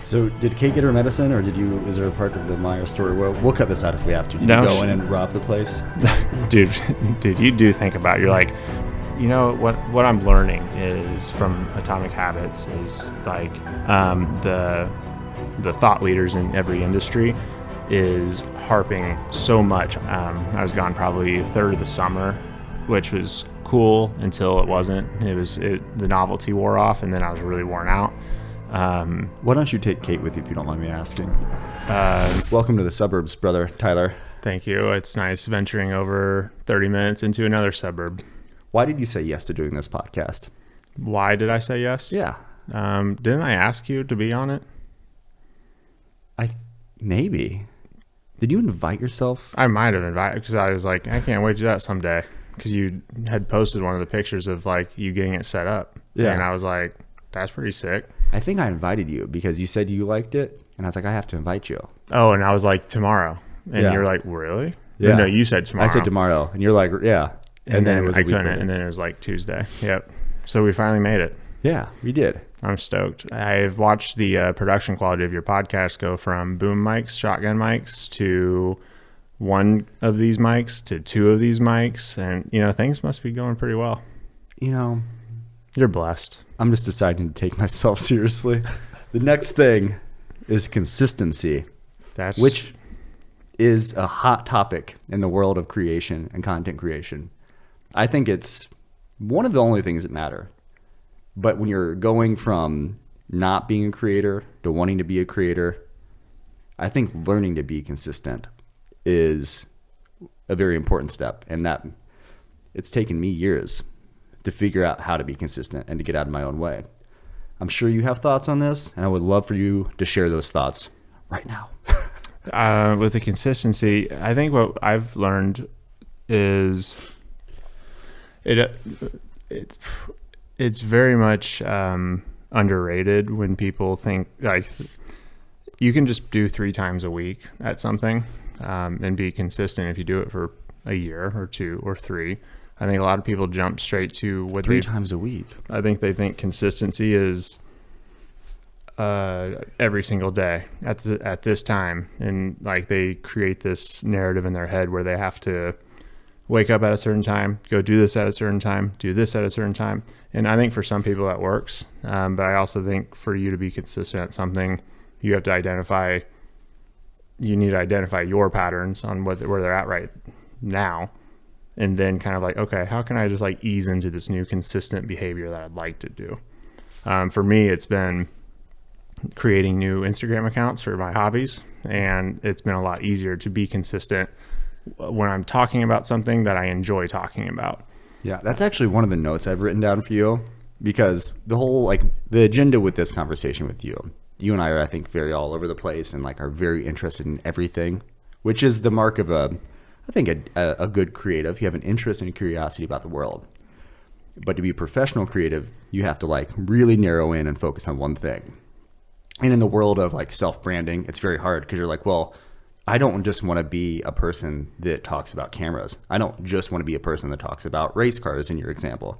So did Kate get her medicine, or is there a part of the Meyer story? Well, we'll cut this out if we have to. Did you go in and rob the place? dude, you do think about it. You're like, you know, what I'm learning is from Atomic Habits is like the thought leaders in every industry is harping so much. I was gone probably a third of the summer, which was cool until it wasn't. The novelty wore off, and then I was really worn out. Why don't you take Kate with you if you don't mind me asking? Welcome to the suburbs, brother Tyler. Thank you. It's nice venturing over 30 minutes into another suburb. Why did you say yes to doing this podcast? Why did I say yes? Yeah. Didn't I ask you to be on it? Maybe. Did you invite yourself? I might have invited, because I was like, I can't wait to do that someday. Because you had posted one of the pictures of like you getting it set up. Yeah. And I was like, that's pretty sick. I think I invited you because you said you liked it. And I was like, I have to invite you. Oh, and I was like, tomorrow. And you're like, really? Yeah. No, you said tomorrow. I said tomorrow. And you're like, yeah. And then it was I couldn't. And then it was like Tuesday. Yep. So we finally made it. Yeah, we did. I'm stoked. I've watched the production quality of your podcast go from boom mics, shotgun mics, to one of these mics, to two of these mics. And, you know, things must be going pretty well. You know, you're blessed. I'm just deciding to take myself seriously. The next thing is consistency, which is a hot topic in the world of creation and content creation. I think it's one of the only things that matter. But when you're going from not being a creator to wanting to be a creator, I think learning to be consistent is a very important step. And that it's taken me years to figure out how to be consistent and to get out of my own way. I'm sure you have thoughts on this, and I would love for you to share those thoughts right now. With the consistency, I think what I've learned is it's very much underrated when people think like you can just do 3 times a week at something and be consistent if you do it for a year or 2 or 3. I think a lot of people jump straight to what 3 times a week. I think they think consistency is every single day at this time, and like they create this narrative in their head where they have to wake up at a certain time, go do this at a certain time, do this at a certain time. And I think for some people that works. But I also think for you to be consistent at something, you need to identify your patterns on where they're at right now. And then kind of like, okay, how can I just like ease into this new consistent behavior that I'd like to do? For me, it's been creating new Instagram accounts for my hobbies. And it's been a lot easier to be consistent when I'm talking about something that I enjoy talking about. Yeah, that's actually one of the notes I've written down for you, because the whole the agenda with this conversation with you and I are, I think, very all over the place and are very interested in everything, which is the mark of a good creative. You have an interest and a curiosity about the world. But to be a professional creative, you have to really narrow in and focus on one thing. And in the world of self-branding, it's very hard because you're well, I don't just want to be a person that talks about cameras. I don't just want to be a person that talks about race cars in your example.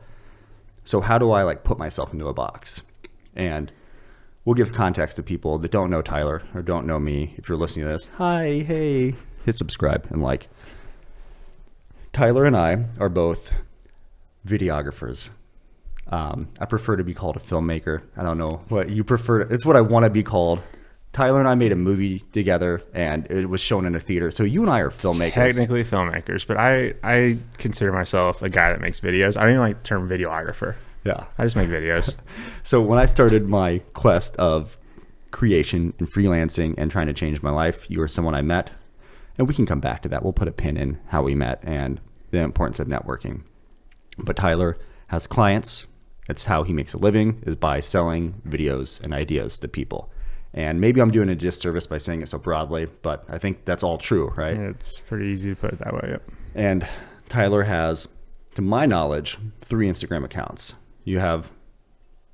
So how do I put myself into a box? And we'll give context to people that don't know Tyler or don't know me. If you're listening to this, hi, hey, hit subscribe and like. Tyler and I are both videographers. I prefer to be called a filmmaker. I don't know what you prefer. It's what I want to be called. Tyler and I made a movie together, and it was shown in a theater. So you and I are filmmakers. Technically filmmakers, but I consider myself a guy that makes videos. I don't even like the term videographer. Yeah. I just make videos. So when I started my quest of creation and freelancing and trying to change my life, you were someone I met. And we can come back to that. We'll put a pin in how we met and the importance of networking. But Tyler has clients. That's how he makes a living, is by selling videos and ideas to people. And maybe I'm doing a disservice by saying it so broadly, but I think that's all true, right? Yeah, it's pretty easy to put it that way, yep. And Tyler has, to my knowledge, 3 Instagram accounts. You have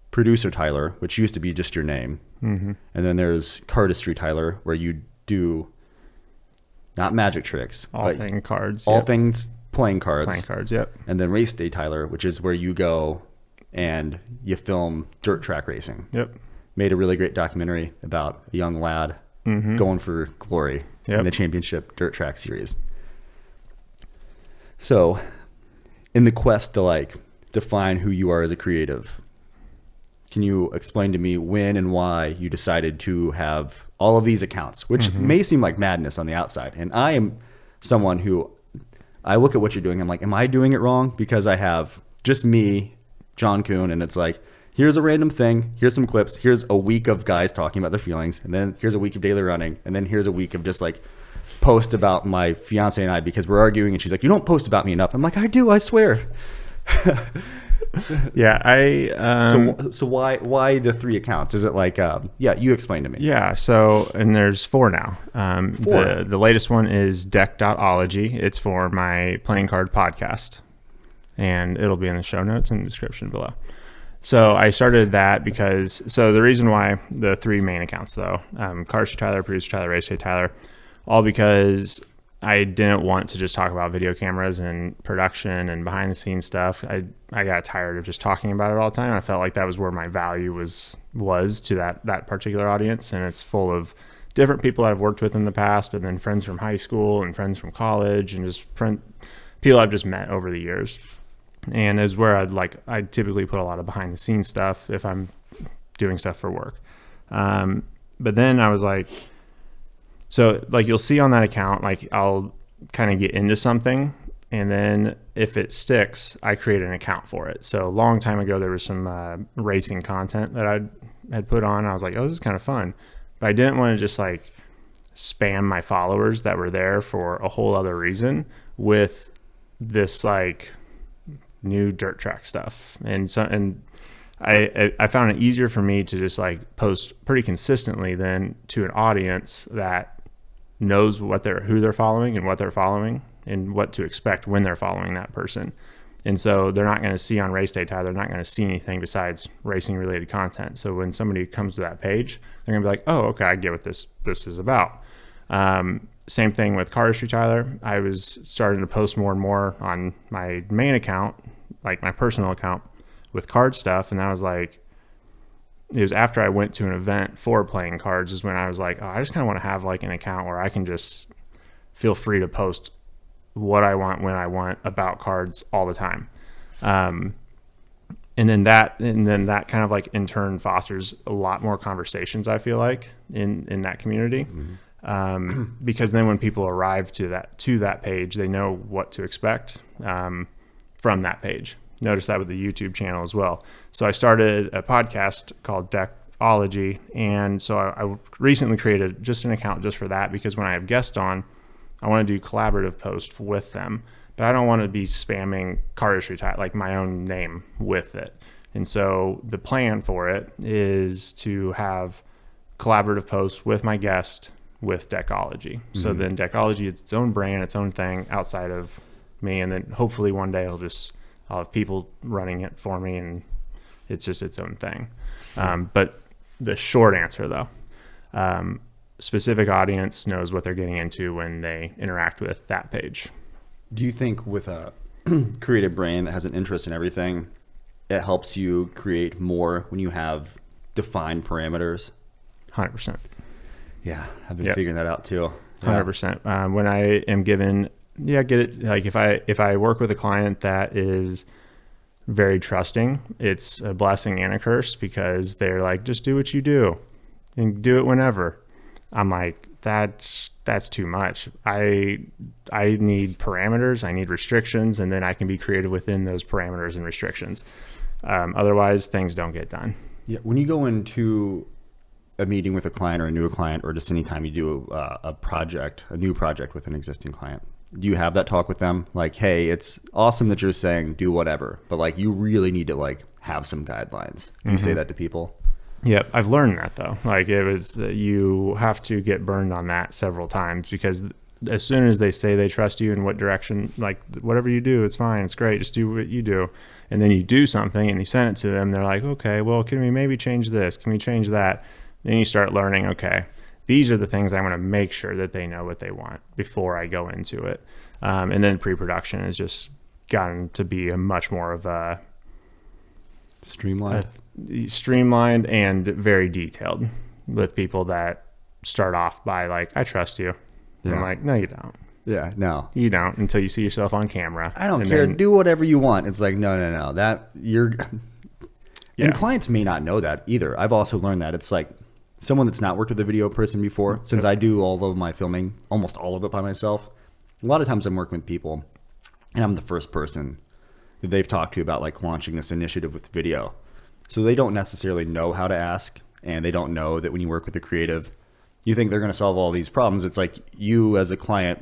Producer Tyler, which used to be just your name. Mm-hmm. And then there's Cardistry Tyler, where you do not magic tricks. All thing cards. All things playing cards. Playing cards, yep. And then Race Day Tyler, which is where you go and you film dirt track racing. Yep. made a really great documentary about a young lad going for glory in the championship dirt track series. So in the quest to like define who you are as a creative, can you explain to me when and why you decided to have all of these accounts, which may seem like madness on the outside? And I am someone who, I look at what you're doing, I'm like, am I doing it wrong? Because I have just me, John Kuhn, and it's like, here's a random thing, here's some clips, here's a week of guys talking about their feelings, and then here's a week of daily running, and then here's a week of just like post about my fiance and I because we're arguing, and she's like, you don't post about me enough. I'm like, I do, I swear. So why the 3 accounts? Is it like you explain to me. So and there's 4 now. 4. The latest one is deck.ology. It's for my playing card podcast, and it'll be in the show notes and the description below. So I started that because the reason why the 3 main accounts though, Cardistry Tyler, Producer Tyler, Race Day Tyler, all because I didn't want to just talk about video cameras and production and behind the scenes stuff. I got tired of just talking about it all the time. I felt like that was where my value was to that particular audience. And it's full of different people I've worked with in the past, but then friends from high school and friends from college and just people I've just met over the years. And is where I typically put a lot of behind the scenes stuff if I'm doing stuff for work. But then I was like, so like you'll see on that account, like I'll kind of get into something, and then if it sticks, I create an account for it. So a long time ago, there was some racing content that I had put on. I was like, oh, this is kind of fun. But I didn't want to just like spam my followers that were there for a whole other reason with this like new dirt track stuff. And I found it easier for me to just like post pretty consistently than to an audience that knows who they're following and what they're following and what to expect when they're following that person. And so they're not going to see on Race Day Tyler, they're not going to see anything besides racing related content. So when somebody comes to that page, they're going to be like, oh, okay, I get what this is about. Same thing with Cardistry Tyler. I was starting to post more and more on my main account, like my personal account, with card stuff. And I was like, it was after I went to an event for playing cards is when I was like, oh, I just kind of want to have like an account where I can just feel free to post what I want when I want about cards all the time. And then that kind of like in turn fosters a lot more conversations, I feel like, in that community. Because then when people arrive to that page, they know what to expect from that page. Notice that with the YouTube channel as well. So I started a podcast called Deckology, and so I recently created just an account just for that, because when I have guests on, I want to do collaborative posts with them, but I don't want to be spamming Cardistry Tyler, like my own name with it. And so the plan for it is to have collaborative posts with my guest with Deckology. So then Deckology is its own brand, its own thing outside of me, and then hopefully one day I'll have people running it for me, and it's just its own thing. But the short answer though, specific audience knows what they're getting into when they interact with that page. Do you think with a creative brain that has an interest in everything, it helps you create more when you have defined parameters? 100%. Yeah, I've been figuring that out too. 100%. When I am given, get it. Like if I work with a client that is very trusting, it's a blessing and a curse, because they're like, just do what you do and do it whenever. I'm like, that's too much. I need parameters, I need restrictions, and then I can be creative within those parameters and restrictions. Otherwise, things don't get done. Yeah, when you go into a meeting with a client or a new client, or just anytime you do a new project with an existing client, do you have that talk with them? Like, hey, it's awesome that you're saying do whatever, but like you really need to like have some guidelines. Do you say that to people? Yep, I've learned that though. Like you have to get burned on that several times, because as soon as they say they trust you in what direction, like whatever you do, it's fine, it's great, just do what you do. And then you do something and you send it to them, they're like, okay, well, can we maybe change this? Can we change that? Then you start learning, okay, these are the things I want to make sure that they know what they want before I go into it. And then pre-production has just gotten to be a much more of Streamlined. Streamlined and very detailed with people that start off by like, I trust you. Yeah. I'm like, no, you don't. Yeah, no. You don't until you see yourself on camera. I don't care. Do whatever you want. It's like, no. That you're Yeah. And clients may not know that either. I've also learned that. It's like someone that's not worked with a video person before, since I do all of my filming, almost all of it by myself. A lot of times I'm working with people and I'm the first person that they've talked to about like launching this initiative with video. So they don't necessarily know how to ask, and they don't know that when you work with a creative, you think they're going to solve all these problems. It's like you as a client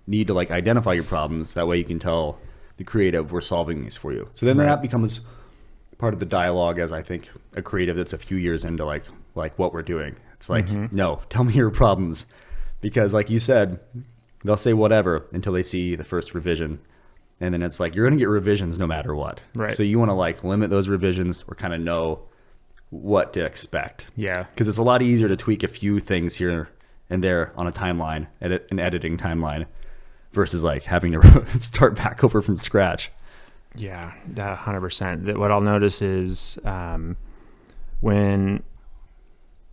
need to like identify your problems. That way you can tell the creative, we're solving these for you. So then that becomes part of the dialogue as I think a creative that's a few years into like what we're doing. It's like, no, tell me your problems. Because like you said, they'll say whatever until they see the first revision. And then it's like, you're going to get revisions no matter what. Right. So you want to like limit those revisions or kind of know what to expect. Yeah. Because it's a lot easier to tweak a few things here and there on a timeline, an editing timeline, versus like having to start back over from scratch. Yeah, 100%. What I'll notice is when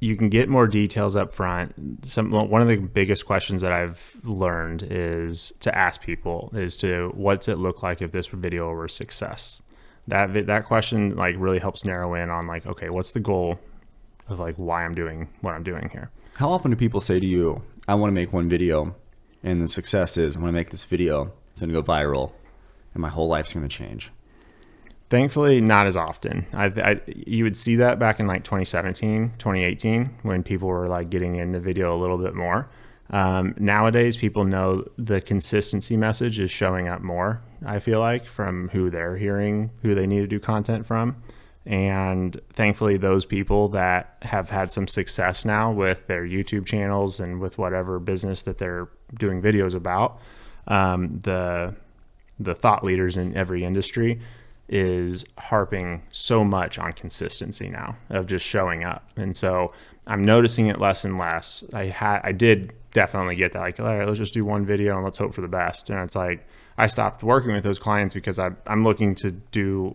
you can get more details up front, one of the biggest questions that I've learned is to ask people is to, what's it look like if this video were a success? That question like really helps narrow in on like, okay, what's the goal of like why I'm doing what I'm doing here? How often do people say to you, I want to make one video, and the success is I'm going to make this video, it's going to go viral, and my whole life's going to change? Thankfully, not as often. You would see that back in like 2017, 2018, when people were like getting into video a little bit more. Nowadays, people know the consistency message is showing up more, I feel like, from who they're hearing, who they need to do content from. And thankfully, those people that have had some success now with their YouTube channels and with whatever business that they're doing videos about, the thought leaders in every industry is harping so much on consistency now of just showing up. And so I'm noticing it less and less. I did definitely get that, like, all right, let's just do one video and let's hope for the best. And it's like, I stopped working with those clients because I'm looking to do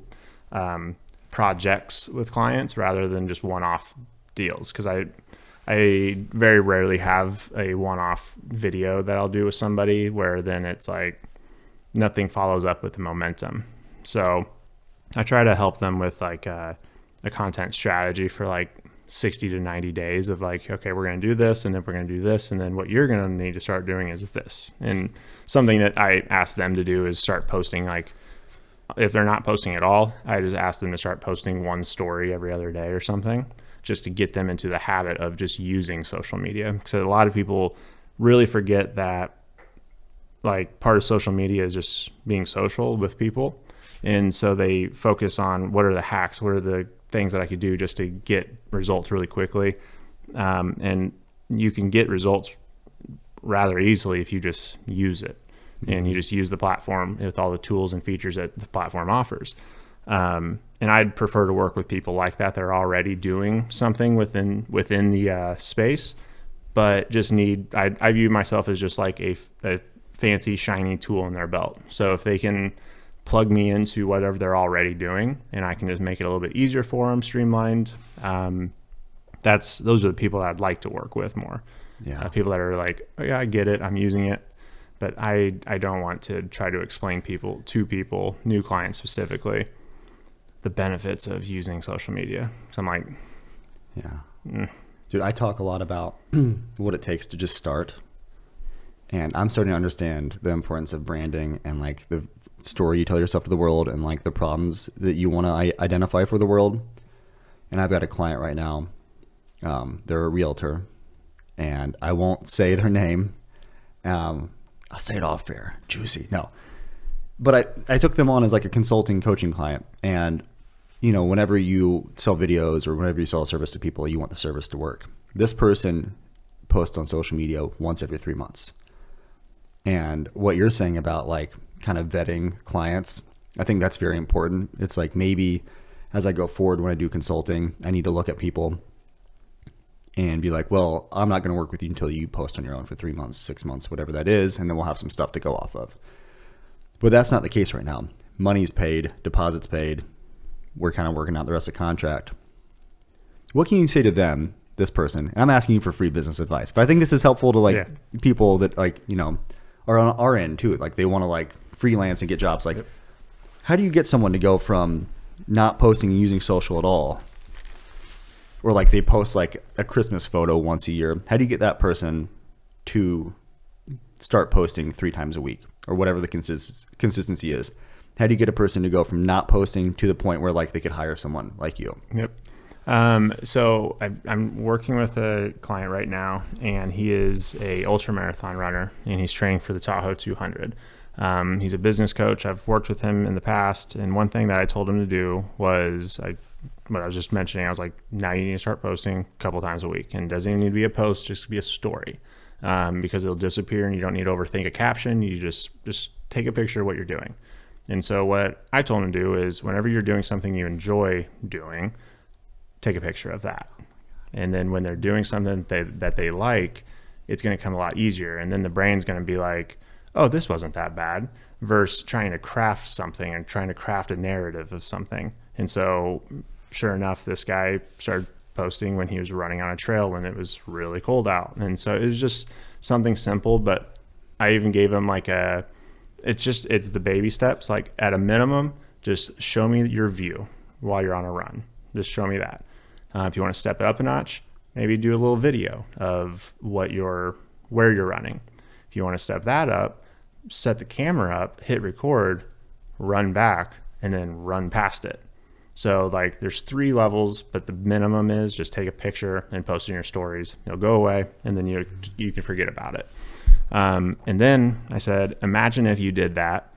projects with clients rather than just one-off deals. Cause I very rarely have a one-off video that I'll do with somebody where then it's like nothing follows up with the momentum. So I try to help them with like a content strategy for like 60 to 90 days of like, okay, we're going to do this and then we're going to do this. And then what you're going to need to start doing is this. And something that I ask them to do is start posting, like if they're not posting at all, I just ask them to start posting one story every other day or something, just to get them into the habit of just using social media. Because a lot of people really forget that like part of social media is just being social with people. And so they focus on what are the hacks, what are the things that I could do just to get results really quickly. And you can get results rather easily if you just use it and you just use the platform with all the tools and features that the platform offers. And I'd prefer to work with people like that. They're already doing something within the space, but just I view myself as just like a fancy, shiny tool in their belt. So if they can plug me into whatever they're already doing and I can just make it a little bit easier for them, streamlined, those are the people that I'd like to work with more. Yeah. People that are like, oh yeah, I get it, I'm using it, but I don't want to try to explain to people, new clients specifically, the benefits of using social media. So I'm like, Dude, I talk a lot about what it takes to just start. And I'm starting to understand the importance of branding and like the story you tell yourself to the world and like the problems that you want to identify for the world. And I've got a client right now. They're a realtor and I won't say their name. I'll say it off air. Juicy. No. But I took them on as like a consulting coaching client. And, you know, whenever you sell videos or whenever you sell a service to people, you want the service to work. This person posts on social media once every 3 months. And what you're saying about like kind of vetting clients, I think that's very important. It's like maybe as I go forward when I do consulting, I need to look at people and be like, well, I'm not going to work with you until you post on your own for 3 months, 6 months, whatever that is. And then we'll have some stuff to go off of. But that's not the case right now. Money's paid, deposits paid. we're kind of working out the rest of the contract. What can you say to them, this person? And I'm asking you for free business advice, but I think this is helpful to like people that like, you know, are on our end too. Like they want to like freelance and get jobs. Like, how do you get someone to go from not posting and using social at all, or like they post like a Christmas photo once a year? How do you get that person to start posting 3 times a week or whatever the consistency is? How do you get a person to go from not posting to the point where like they could hire someone like you? Yep. So I'm working with a client right now, and he is a ultra marathon runner, and he's training for the Tahoe 200. He's a business coach. I've worked with him in the past, and one thing that I told him to do was what I was just mentioning. I was like, now you need to start posting a couple times a week, and it doesn't even need to be a post, just be a story, because it'll disappear, and you don't need to overthink a caption. You just take a picture of what you're doing. And so what I told him to do is, whenever you're doing something you enjoy doing, take a picture of that. And then when they're doing something that they like, it's going to come a lot easier. And then the brain's going to be like, oh, this wasn't that bad, versus trying to craft something and trying to craft a narrative of something. And so sure enough, this guy started posting when he was running on a trail when it was really cold out. And so it was just something simple, but I even gave him like it's the baby steps. Like at a minimum, just show me your view while you're on a run. Just show me that. If you want to step it up a notch, maybe do a little video of where you're running. If you want to step that up, set the camera up, hit record, run back, and then run past it. So like there's 3 levels, but the minimum is just take a picture and post in your stories. It'll go away, and then you can forget about it. And then I said, imagine if you did that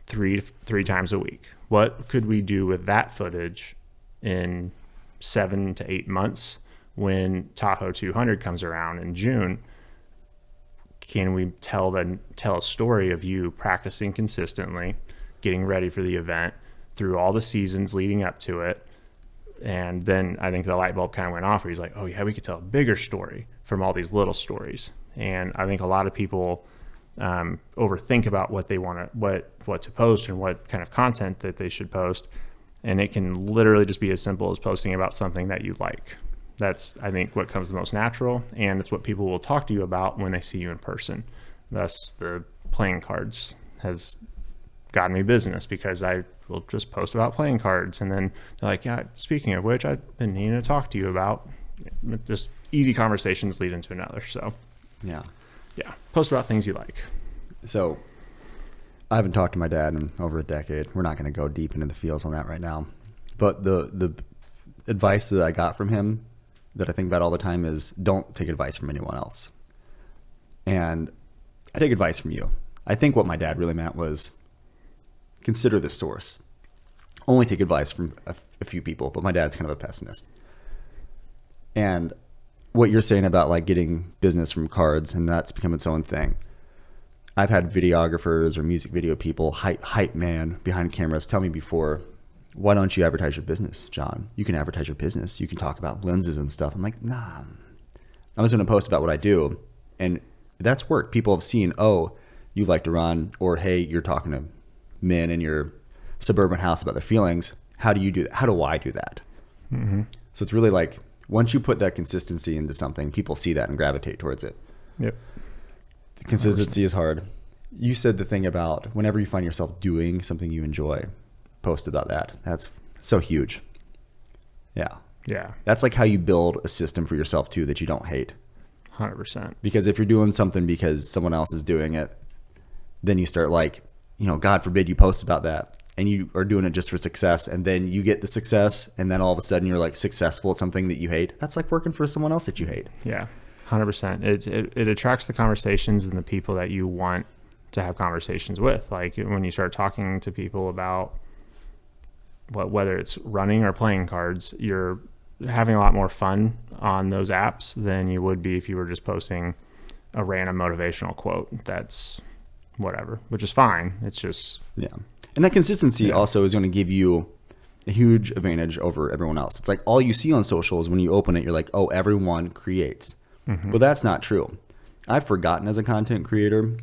three times a week. What could we do with that footage in 7 to 8 months when Tahoe 200 comes around in June? Can we tell a story of you practicing consistently, getting ready for the event through all the seasons leading up to it? And then I think the light bulb kind of went off where he's like, oh yeah, we could tell a bigger story from all these little stories. And I think a lot of people overthink about what they want to, what to post and what kind of content that they should post. And it can literally just be as simple as posting about something that you like. That's, I think, what comes the most natural, and it's what people will talk to you about when they see you in person. Thus, the playing cards has gotten me business, because I will just post about playing cards, and then they're like, yeah, speaking of which, I've been needing to talk to you about. Just easy conversations lead into another. So, yeah, post about things you like. So, I haven't talked to my dad in over a decade. We're not going to go deep into the feels on that right now. But the advice that I got from him that I think about all the time is, don't take advice from anyone else. And I take advice from you. I think what my dad really meant was, consider the source. Only take advice from a few people, but my dad's kind of a pessimist. And what you're saying about like getting business from cards, and that's become its own thing. I've had videographers or music video people, hype man behind cameras, tell me before, why don't you advertise your business, John? You can advertise your business. You can talk about lenses and stuff. I'm like, nah, I'm just going to post about what I do. And that's worked. People have seen, oh, you like to run, or hey, you're talking to men in your suburban house about their feelings. How do you do that? How do I do that? Mm-hmm. So it's really like, once you put that consistency into something, people see that and gravitate towards it. Yep. Consistency is hard. You said the thing about whenever you find yourself doing something you enjoy, post about that. That's so huge. Yeah. That's like how you build a system for yourself too that you don't hate. 100%. Because if you're doing something because someone else is doing it, then you start like, God forbid you post about that, and you are doing it just for success, and then you get the success, and then all of a sudden you're like successful at something that you hate. That's like working for someone else that you hate. Yeah. 100%. It attracts the conversations and the people that you want to have conversations with. Like when you start talking to people about whether it's running or playing cards, you're having a lot more fun on those apps than you would be if you were just posting a random motivational quote. That's whatever, which is fine. It's just, yeah. And that consistency also is going to give you a huge advantage over everyone else. It's like all you see on social is when you open it, you're like, oh, everyone creates. Mm-hmm. Well, that's not true. I've forgotten as a content creator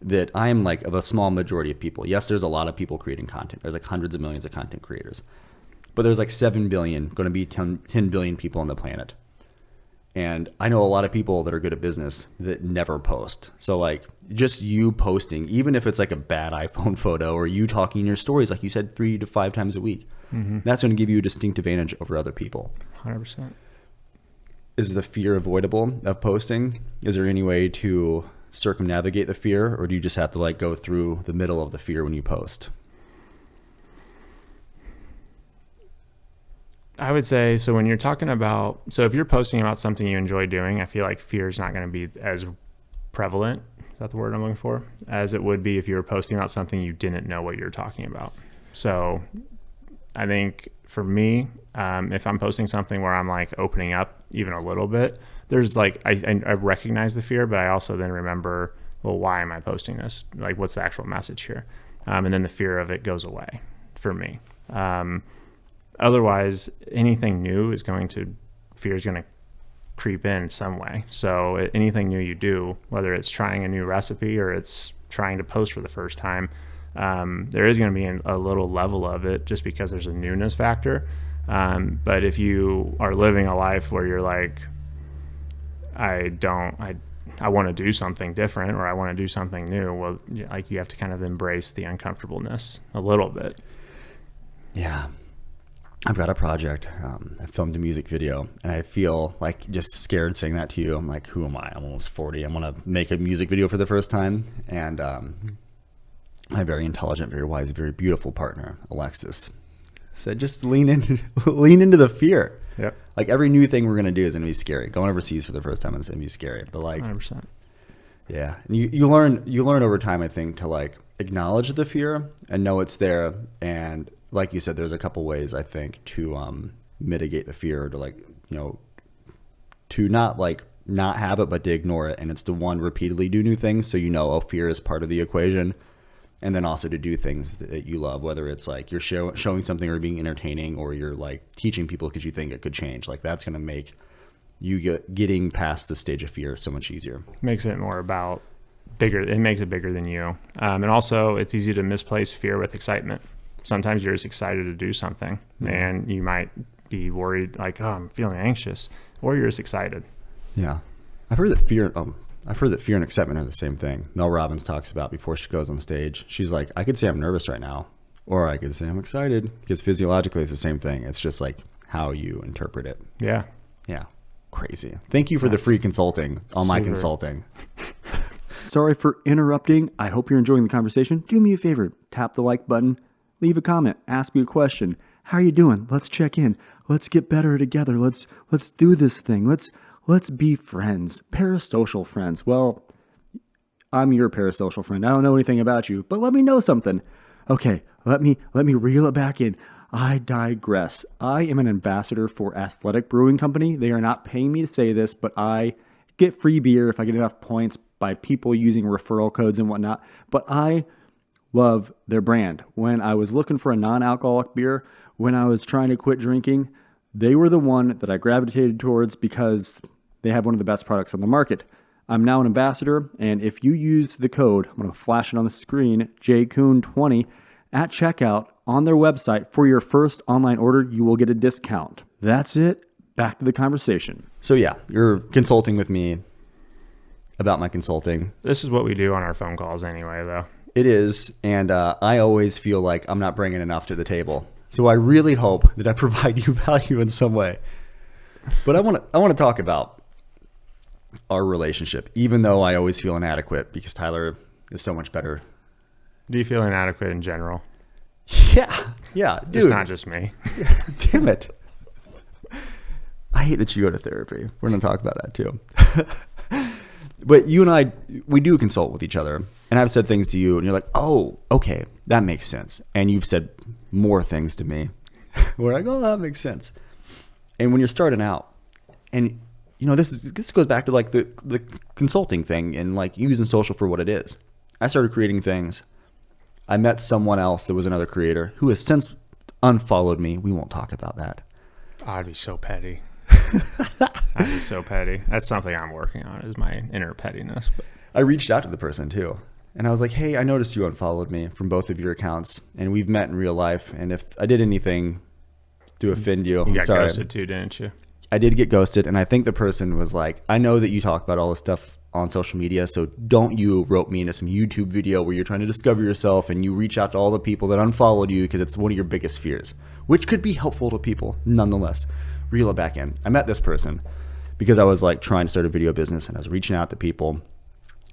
that I am like of a small majority of people. Yes, there's a lot of people creating content. There's like hundreds of millions of content creators. but there's like 7 billion, going to be 10 billion people on the planet. And I know a lot of people that are good at business that never post. So like just you posting, even if it's like a bad iPhone photo or you talking in your stories, like you said, 3 to 5 times a week, that's going to give you a distinct advantage over other people. 100%. Is the fear avoidable of posting? Is there any way to circumnavigate the fear, or do you just have to like go through the middle of the fear when you post? I would say, so when you're talking about, so if you're posting about something you enjoy doing, I feel like fear is not going to be as prevalent, is that the word I'm looking for, as it would be if you were posting about something you didn't know what you're talking about. So I think for me, if I'm posting something where I'm like opening up even a little bit, there's like, I recognize the fear, but I also then remember, well, why am I posting this? Like, what's the actual message here? And then the fear of it goes away for me. Otherwise, anything new fear is going to creep in some way. So anything new you do, whether it's trying a new recipe or it's trying to post for the first time, there is going to be a little level of it just because there's a newness factor. But if you are living a life where you're like, I want to do something different, or I want to do something new, well, like you have to kind of embrace the uncomfortableness a little bit. Yeah. I've got a project. I filmed a music video, and I feel like just scared saying that to you. I'm like, who am I? I'm almost 40. I'm going to make a music video for the first time. And my very intelligent, very wise, very beautiful partner, Alexis, said, just lean into the fear. Yep. Like every new thing we're going to do is going to be scary. Going overseas for the first time is going to be scary. But like, 100%. Yeah. And you learn over time, I think, to like acknowledge the fear and know it's there. And like you said, there's a couple ways, I think, to mitigate the fear, to like, to not have it, but to ignore it. And it's to one, repeatedly do new things. So, fear is part of the equation. And then also to do things that you love, whether it's like you're showing something or being entertaining, or you're like teaching people because you think it could change. Like that's going to make you getting past the stage of fear so much easier. Makes it more about bigger. It makes it bigger than you. And also it's easy to misplace fear with excitement. Sometimes you're just excited to do something, and you might be worried like, oh, I'm feeling anxious, or you're just excited. Yeah. I've heard that fear and excitement are the same thing. Mel Robbins talks about before she goes on stage. She's like, I could say I'm nervous right now, or I could say I'm excited, because physiologically it's the same thing. It's just like how you interpret it. Yeah. Yeah. Crazy. Thank you for the free consulting on my consulting. Sorry for interrupting. I hope you're enjoying the conversation. Do me a favor. Tap the like button. Leave a comment. Ask me a question. How are you doing? Let's check in. Let's get better together. Let's do this thing. Let's be friends. Parasocial friends. Well, I'm your parasocial friend. I don't know anything about you, but let me know something. Okay, let me reel it back in. I digress. I am an ambassador for Athletic Brewing Company. They are not paying me to say this, but I get free beer if I get enough points by people using referral codes and whatnot. But I love their brand. When I was looking for a non-alcoholic beer, when I was trying to quit drinking, they were the one that I gravitated towards because they have one of the best products on the market. I'm now an ambassador, and if you use the code, I'm going to flash it on the screen, JCoon20, at checkout on their website for your first online order, you will get a discount. That's it. Back to the conversation. So yeah, you're consulting with me about my consulting. This is what we do on our phone calls anyway, though. It is, and I always feel like I'm not bringing enough to the table. So I really hope that I provide you value in some way. But I want to talk about our relationship, even though I always feel inadequate because Tyler is so much better. Do you feel inadequate in general? Yeah, dude. It's not just me. Damn it. I hate that you go to therapy. We're going to talk about that too. But you and I, we do consult with each other. And I've said things to you and you're like, oh, okay, that makes sense. And you've said more things to me where I go, oh, that makes sense. And when you're starting out, and this goes back to like the consulting thing and like using social for what it is. I started creating things. I met someone else that was another creator who has since unfollowed me. We won't talk about that. I'd be so petty. I'd be so petty. That's something I'm working on, is my inner pettiness. But I reached out to the person too. And I was like, hey, I noticed you unfollowed me from both of your accounts. And we've met in real life. And if I did anything to offend you. You I'm got sorry. ghosted too, didn't you? I did get ghosted, and I think the person was like, I know that you talk about all this stuff on social media, so don't you rope me into some YouTube video where you're trying to discover yourself and you reach out to all the people that unfollowed you because it's one of your biggest fears, which could be helpful to people nonetheless. Reel it back in. I met this person because I was like trying to start a video business, and I was reaching out to people,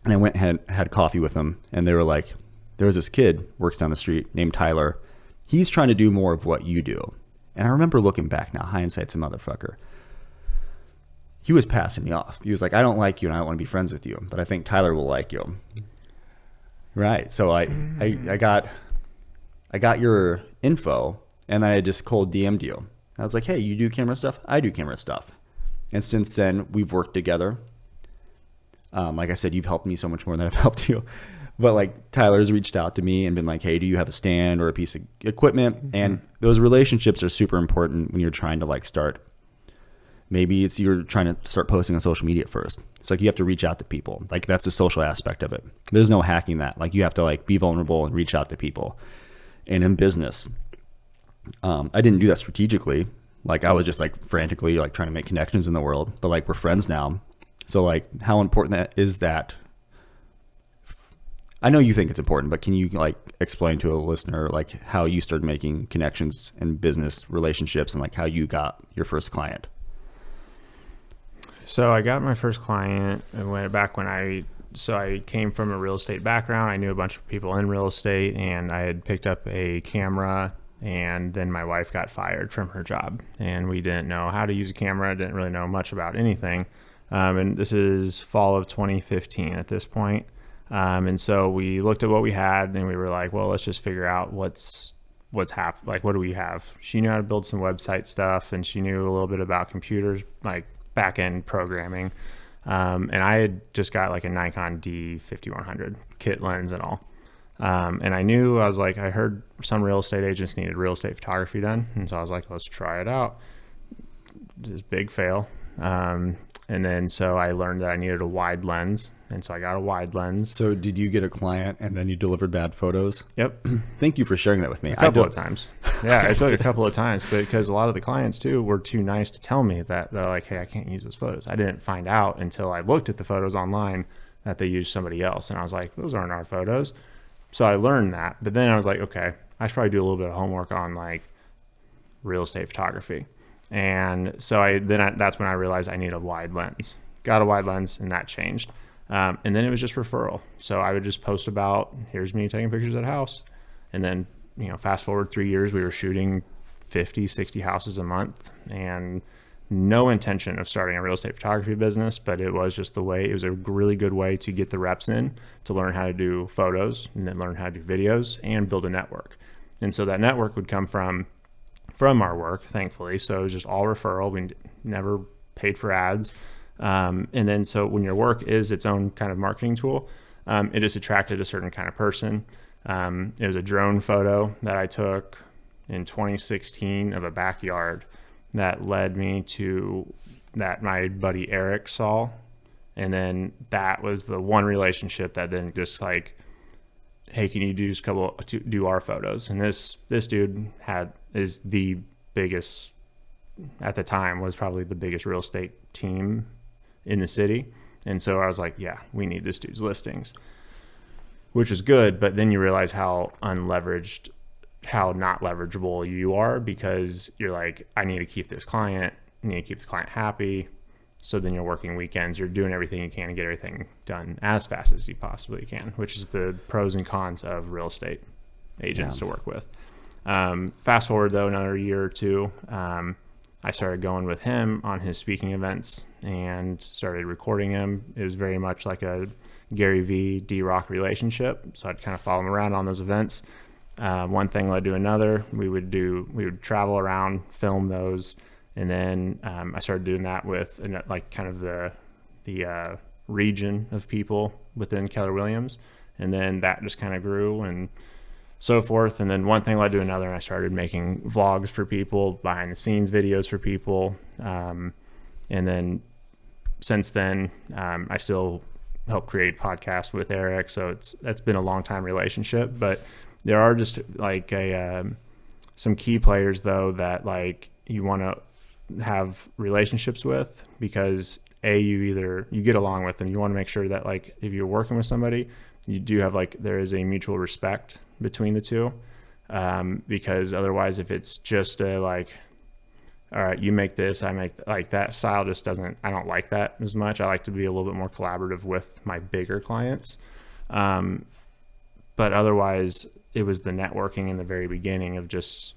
and I went and had coffee with them, and they were like, there was this kid works down the street named Tyler. He's trying to do more of what you do. And I remember looking back now, hindsight's a motherfucker. He was passing me off. He was like, I don't like you and I don't want to be friends with you, but I think Tyler will like you. Right. So I got your info, and then I just cold DM'd you. I was like, hey, you do camera stuff? I do camera stuff. And since then, we've worked together. Like I said, you've helped me so much more than I've helped you. But like Tyler's reached out to me and been like, hey, do you have a stand or a piece of equipment? Mm-hmm. And those relationships are super important when you're trying to like start. Maybe it's you're trying to start posting on social media first. It's like you have to reach out to people. Like that's the social aspect of it. There's no hacking that. Like you have to like be vulnerable and reach out to people. And in business, I didn't do that strategically. Like I was just like frantically like trying to make connections in the world. But like we're friends now. So like how important that is that? I know you think it's important, but can you like explain to a listener like how you started making connections in business relationships and like how you got your first client? So I got my first client when I came from a real estate background. I knew a bunch of people in real estate, and I had picked up a camera, and then my wife got fired from her job, and we didn't know how to use a camera. Didn't really know much about anything. And this is fall of 2015 at this point. And so we looked at what we had, and we were like, well, let's just figure out what's happened. Like, what do we have? She knew how to build some website stuff, and she knew a little bit about computers, like back-end programming. And I had just got like a Nikon D5100 kit lens and all. And I knew, I was like, I heard some real estate agents needed real estate photography done. And so I was like, let's try it out. Just big fail. And then so I learned that I needed a wide lens. And so I got a wide lens. So did you get a client and then you delivered bad photos? Yep. Thank you for sharing that with me. A couple of times. Yeah, it took a couple of times, but because a lot of the clients too were too nice to tell me that they're like, hey, I can't use those photos. I didn't find out until I looked at the photos online that they used somebody else. And I was like, those aren't our photos. So I learned that. But then I was like, okay, I should probably do a little bit of homework on like real estate photography. And so that's when I realized I need a wide lens. Got a wide lens, and that changed. And then it was just referral. So I would just post about, here's me taking pictures at a house. And then, fast forward 3 years, we were shooting 50, 60 houses a month, and no intention of starting a real estate photography business, but it was just it was a really good way to get the reps in, to learn how to do photos, and then learn how to do videos and build a network. And so that network would come from our work, thankfully. So it was just all referral. We never paid for ads. And then so when your work is its own kind of marketing tool, it just attracted a certain kind of person. It was a drone photo that I took in 2016 of a backyard that led me to that my buddy Eric saw. And then that was the one relationship that then just like, hey, can you do our photos? And this dude is the biggest, at the time, was probably the biggest real estate team in the city. And so I was like, yeah, we need this dude's listings, which was good. But then you realize how unleveraged, how not leverageable you are, because you're like, I need to keep this client, I need to keep the client happy. So then you're working weekends, you're doing everything you can to get everything done as fast as you possibly can, which is the pros and cons of real estate agents to work with. Fast forward though, another year or two, I started going with him on his speaking events and started recording him. It was very much like a Gary V, D-Rock relationship. So I'd kind of follow him around on those events. One thing led to another. We would travel around, film those. And then I started doing that with like kind of the region of people within Keller Williams. And then that just kind of grew and so forth. And then one thing led to another, and I started making vlogs for people, behind the scenes videos for people. And then since then, I still help create podcasts with Eric. So that's been a long time relationship, but there are just like some key players though, that like you want to have relationships with, because you get along with them. You want to make sure that like if you're working with somebody, you do have like there is a mutual respect between the two, because otherwise if it's just a like, all right, you make this, I make like that style just doesn't, I don't like that as much. I like to be a little bit more collaborative with my bigger clients. But otherwise it was the networking in the very beginning of just,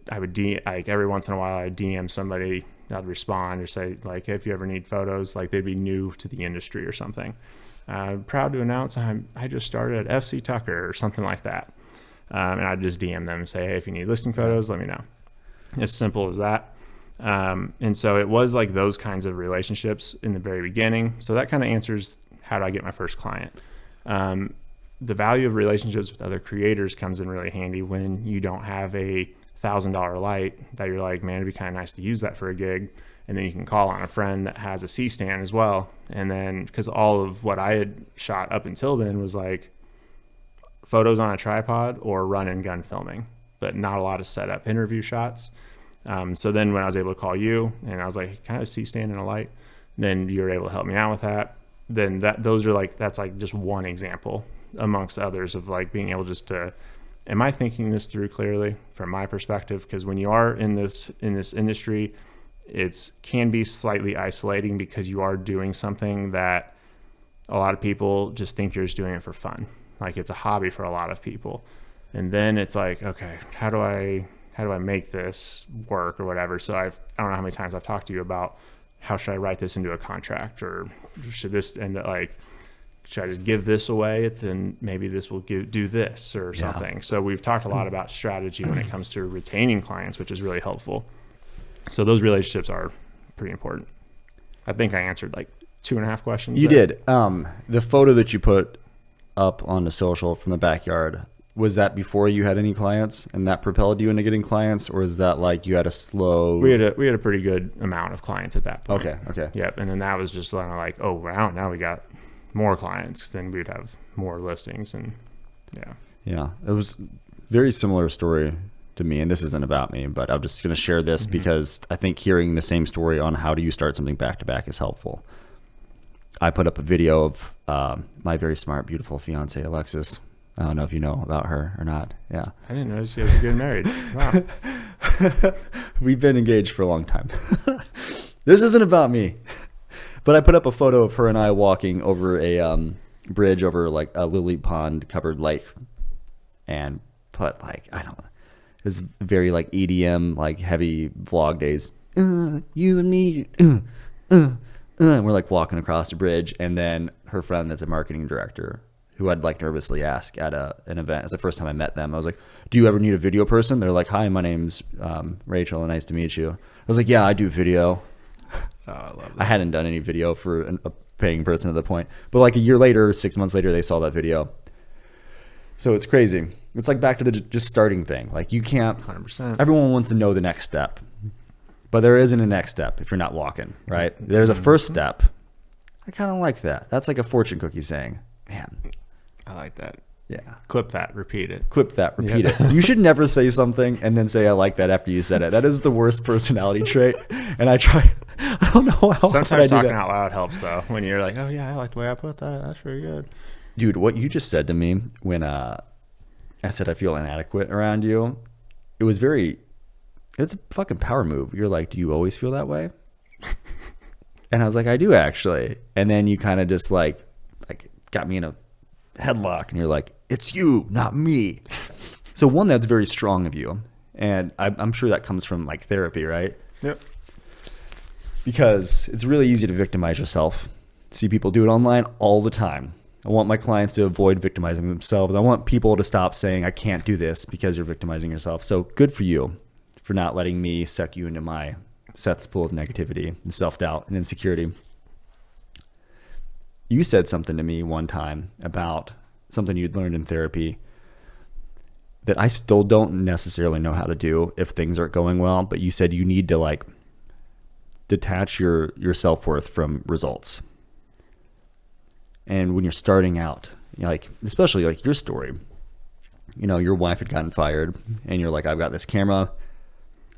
I would like every once in a while I'd DM somebody, I'd respond or say like, hey, if you ever need photos, like they'd be new to the industry or something. Proud to announce I just started at FC Tucker or something like that. And I'd just DM them and say, hey, if you need listing photos, let me know. As simple as that. And so it was like those kinds of relationships in the very beginning. So that kind of answers how do I get my first client. The value of relationships with other creators comes in really handy when you don't have a $1,000 light that you're like, man, it'd be kind of nice to use that for a gig. And then you can call on a friend that has a C-stand as well. And then because all of what I had shot up until then was like photos on a tripod or run and gun filming, but not a lot of setup interview shots. So then when I was able to call you and I was like, kind of C-stand and a light, then you were able to help me out with that. Then that's like just one example amongst others of like being able just to, am I thinking this through clearly from my perspective? Because when you are in this industry, it can be slightly isolating because you are doing something that a lot of people just think you're just doing it for fun. Like it's a hobby for a lot of people. And then it's like, okay, how do I make this work or whatever? So I don't know how many times I've talked to you about how should I write this into a contract, or should this end up like, should I just give this away? Then maybe this will do this or something. Yeah. So we've talked a lot about strategy when it comes to retaining clients, which is really helpful. So those relationships are pretty important. I think I answered like 2.5 questions. You did. The photo that you put up on the social from the backyard, was that before you had any clients and that propelled you into getting clients, or is that like you had a slow? We had a pretty good amount of clients at that point. Okay. Yep. And then that was just kind of like, oh wow, now we got more clients, because then we'd have more listings. And yeah, it was very similar story to me, and this isn't about me, but I'm just going to share this because I think hearing the same story on how do you start something back to back is helpful. I put up a video of my very smart, beautiful fiance, Alexis. I don't know if you know about her or not. Yeah. I didn't know she was getting married. Wow. We've been engaged for a long time. This isn't about me. But I put up a photo of her and I walking over a bridge over like a lily pond covered lake, and put like, I don't know, it was very like EDM, like heavy vlog days. You and me. And we're like walking across the bridge, and then her friend that's a marketing director, who I'd like nervously ask at an event. It's the first time I met them. I was like, do you ever need a video person? They're like, hi, my name's Rachel, and nice to meet you. I was like, yeah, I do video. Oh, I love that. I hadn't done any video for a paying person at the point. But like a year later, 6 months later, they saw that video. So it's crazy. It's like back to the just starting thing. Like you can't, 100%. Everyone wants to know the next step. But there isn't a next step if you're not walking, right? There's a first step. I kind of like that. That's like a fortune cookie saying, man. I like that. Yeah. Clip that, repeat it. Clip that, repeat it. You should never say something and then say, I like that after you said it. That is the worst personality trait. And I don't know how. Sometimes talking out loud helps though. When you're like, oh yeah, I like the way I put that. That's pretty good. Dude, what you just said to me when I said I feel inadequate around you, it's a fucking power move. You're like, do you always feel that way? And I was like, I do actually. And then you kind of just like got me in a headlock, and you're like, it's you, not me. So one, that's very strong of you, and I'm sure that comes from like therapy, right? Yep. Because it's really easy to victimize yourself. See people do it online all the time. I want my clients to avoid victimizing themselves. I want people to stop saying I can't do this because you're victimizing yourself. So good for you for not letting me suck you into my cesspool of negativity and self-doubt and insecurity. You said something to me one time about something you'd learned in therapy that I still don't necessarily know how to do if things aren't going well, but you said you need to like detach your self-worth from results. And when you're starting out, like especially like your story, your wife had gotten fired and you're like, I've got this camera,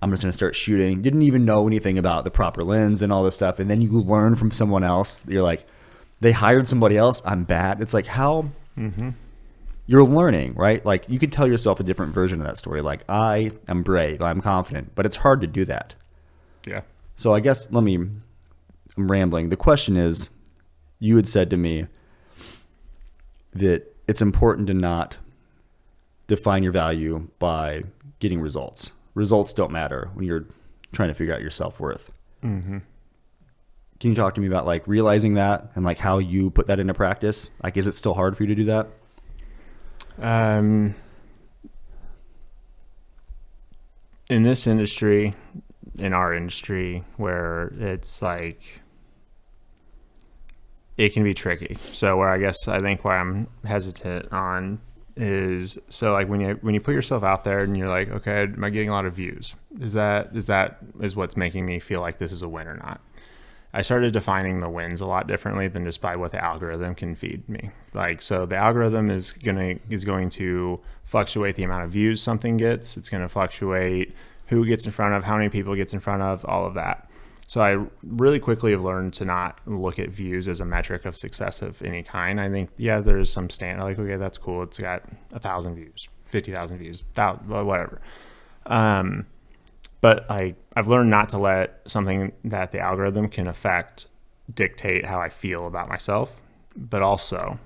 I'm just going to start shooting. Didn't even know anything about the proper lens and all this stuff. And then you learn from someone else. You're like, they hired somebody else. I'm bad. It's like how you're learning, right? Like you could tell yourself a different version of that story. Like I am brave. I'm confident, but it's hard to do that. Yeah. So I guess I'm rambling. The question is, you had said to me that it's important to not define your value by getting results. Results don't matter when you're trying to figure out your self-worth. Mm-hmm. Can you talk to me about like realizing that and like how you put that into practice? Like, is it still hard for you to do that? In this industry, in our industry, where it's like, it can be tricky. So where I think why I'm hesitant on is, so like when you put yourself out there and you're like, okay, am I getting a lot of views? Is what's making me feel like this is a win or not? I started defining the wins a lot differently than just by what the algorithm can feed me. Like, so the algorithm is going to fluctuate the amount of views something gets. It's going to fluctuate who gets in front of, how many people it gets in front of, all of that. So I really quickly have learned to not look at views as a metric of success of any kind. I think, yeah, there's some standard, like, okay, that's cool. It's got 1,000 views, 50,000 views, whatever. But I've learned not to let something that the algorithm can affect dictate how I feel about myself. But also,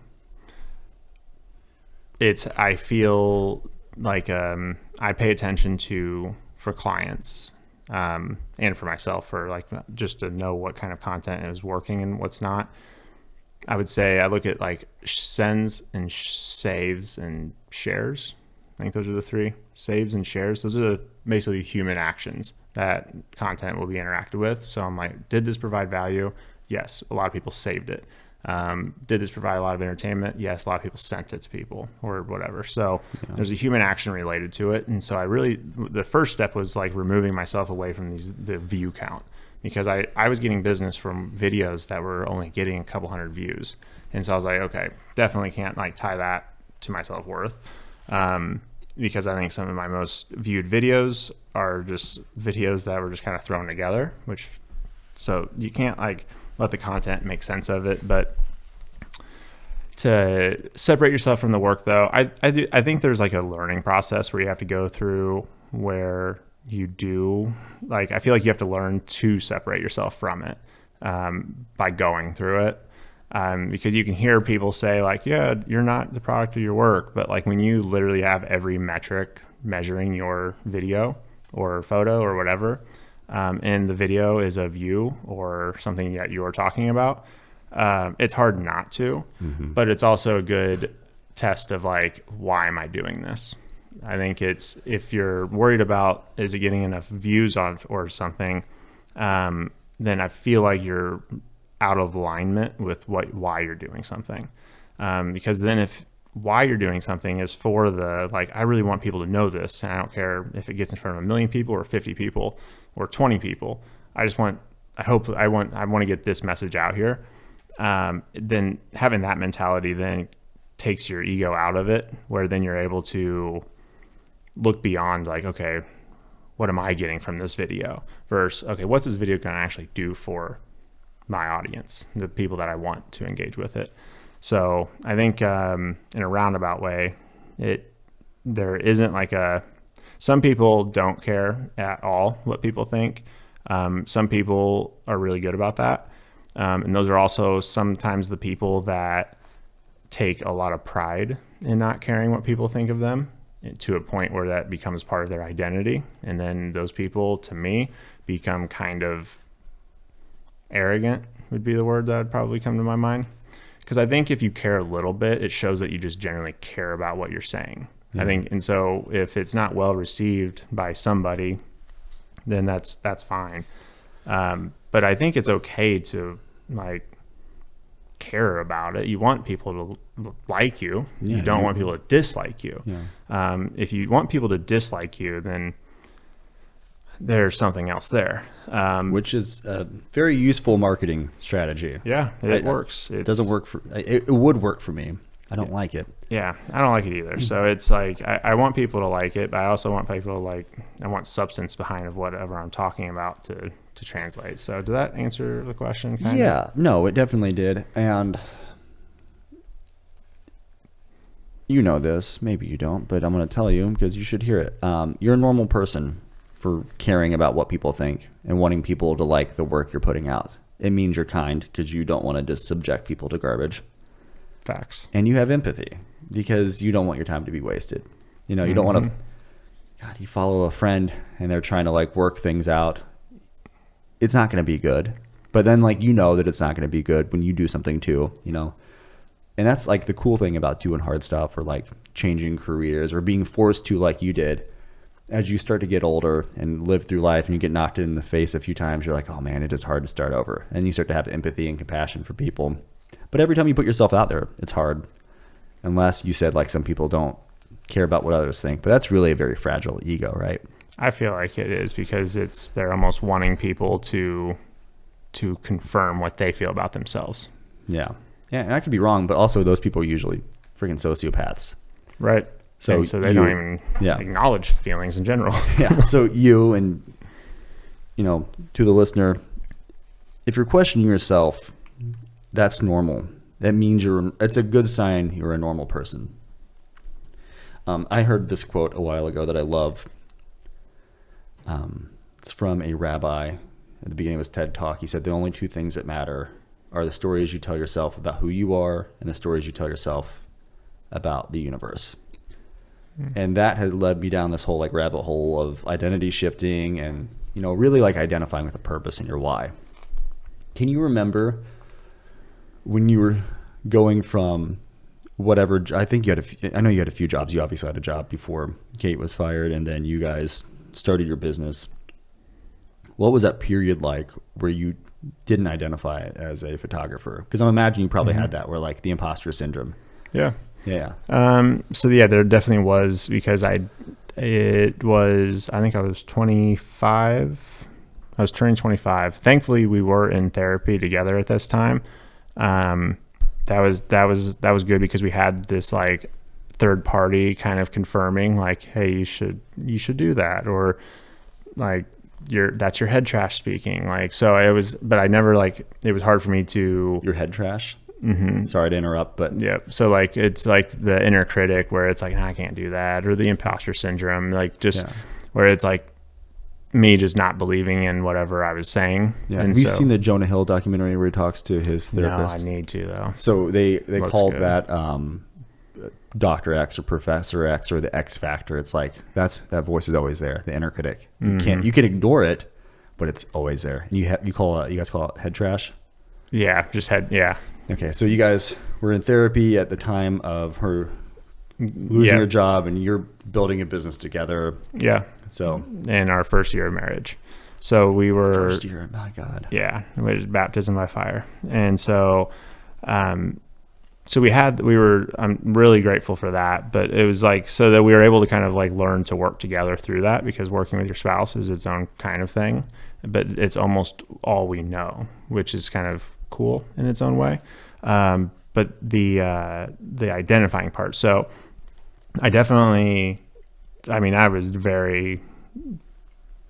I feel like I pay attention to, for clients, and for myself, for like just to know what kind of content is working and what's not. I would say I look at like sends and saves and shares. I think those are the three: saves and shares. Those are basically human actions that content will be interacted with. So I'm like, did this provide value? Yes, a lot of people saved it. Did this provide a lot of entertainment? Yes, a lot of people sent it to people or whatever. So there's a human action related to it. And so the first step was like removing myself away from the view count, because I was getting business from videos that were only getting a couple hundred views. And so I was like, okay, definitely can't like tie that to my self-worth. Because I think some of my most viewed videos are just videos that were just kind of thrown together, so you can't like let the content make sense of it. But to separate yourself from the work, though, I think there's like a learning process where you have to go through, where you do, like, I feel like you have to learn to separate yourself from it by going through it. Because you can hear people say like, yeah, you're not the product of your work. But like when you literally have every metric measuring your video or photo or whatever, and the video is of you or something that you're talking about, it's hard not to. Mm-hmm. But it's also a good test of like, why am I doing this? I think if you're worried about, is it getting enough views on or something, then I feel like you're out of alignment with why you're doing something. Because then if why you're doing something is for the, like, I really want people to know this, and I don't care if it gets in front of 1 million people or 50 people or 20 people. I want to get this message out here. Then having that mentality then takes your ego out of it, where then you're able to look beyond like, okay, what am I getting from this video versus, okay, what's this video going to actually do for my audience, the people that I want to engage with it. So I think in a roundabout way, there isn't like some people don't care at all what people think. Some people are really good about that. And those are also sometimes the people that take a lot of pride in not caring what people think of them, to a point where that becomes part of their identity. And then those people, to me, become kind of arrogant, would be the word that would probably come to my mind. Because I think if you care a little bit, it shows that you just generally care about what you're saying. Yeah. I think, and so if it's not well received by somebody, then that's fine. But I think it's okay to like care about it. You want people to like you. Yeah, you don't want people to dislike you. Yeah. If you want people to dislike you, then there's something else there. Which is a very useful marketing strategy. Yeah, it works. It doesn't work for, it would work for me. I don't like it. Yeah, I don't like it either. So it's like I want people to like it, but I also want people to I want substance behind of whatever I'm talking about to translate. So did that answer the question? Yeah, no, it definitely did. And you know this, maybe you don't, but I'm going to tell you because you should hear it. You're a normal person for caring about what people think and wanting people to like the work you're putting out. It means you're kind because you don't want to just subject people to garbage. Facts. And you have empathy because you don't want your time to be wasted. You know, you don't want to, God, you follow a friend and they're trying to like work things out. It's not going to be good. But then like, you know that it's not going to be good when you do something too, you know? And that's like the cool thing about doing hard stuff or like changing careers or being forced to like you did. As you start to get older and live through life and you get knocked in the face a few times, you're like, oh man, it is hard to start over. And you start to have empathy and compassion for people. But every time you put yourself out there, it's hard. Unless you said like some people don't care about what others think. But that's really a very fragile ego, right? I feel like it is because they're almost wanting people to confirm what they feel about themselves. Yeah. Yeah, and I could be wrong, but also those people are usually freaking sociopaths. Right. So they don't even acknowledge feelings in general. Yeah. So you and, you know, to the listener, if you're questioning yourself, that's normal. That means it's a good sign you're a normal person. I heard this quote a while ago that I love. It's from a rabbi at the beginning of his TED Talk. He said, the only two things that matter are the stories you tell yourself about who you are and the stories you tell yourself about the universe. And that had led me down this whole like rabbit hole of identity shifting and, you know, really like identifying with a purpose and your why. Can you remember when you were going from whatever, I think you had I know you had a few jobs. You obviously had a job before Kate was fired and then you guys started your business. What was that period like where you didn't identify as a photographer? Because I'm imagining you probably had that where like the imposter syndrome. Yeah. Yeah. So yeah, there definitely was because I think I was 25. I was turning 25. Thankfully we were in therapy together at this time. That was good because we had this like third party kind of confirming like, hey, you should do that. Or like, that's your head trash speaking. Like, so it was, but I never like, it was hard for me to. Your head trash? Mm-hmm. Sorry to interrupt, but. Yeah. So like, it's like the inner critic where it's like, no, I can't do that. Or the imposter syndrome, like just where it's like me just not believing in whatever I was saying. Yeah. Have you seen the Jonah Hill documentary where he talks to his therapist? No, I need to though. So they called that, Dr. X or Professor X or the X factor. It's like that voice is always there, the inner critic. You can ignore it, but it's always there. And you guys call it head trash? Yeah, just head. Yeah. Okay, so you guys were in therapy at the time of her losing her job, and you're building a business together. Yeah. So in our first year of marriage, so we were first year. My God. Yeah, it was baptism by fire, and so. I'm really grateful for that, but it was like, so that we were able to kind of like learn to work together through that because working with your spouse is its own kind of thing, but it's almost all we know, which is kind of cool in its own way. But the identifying part. So I was very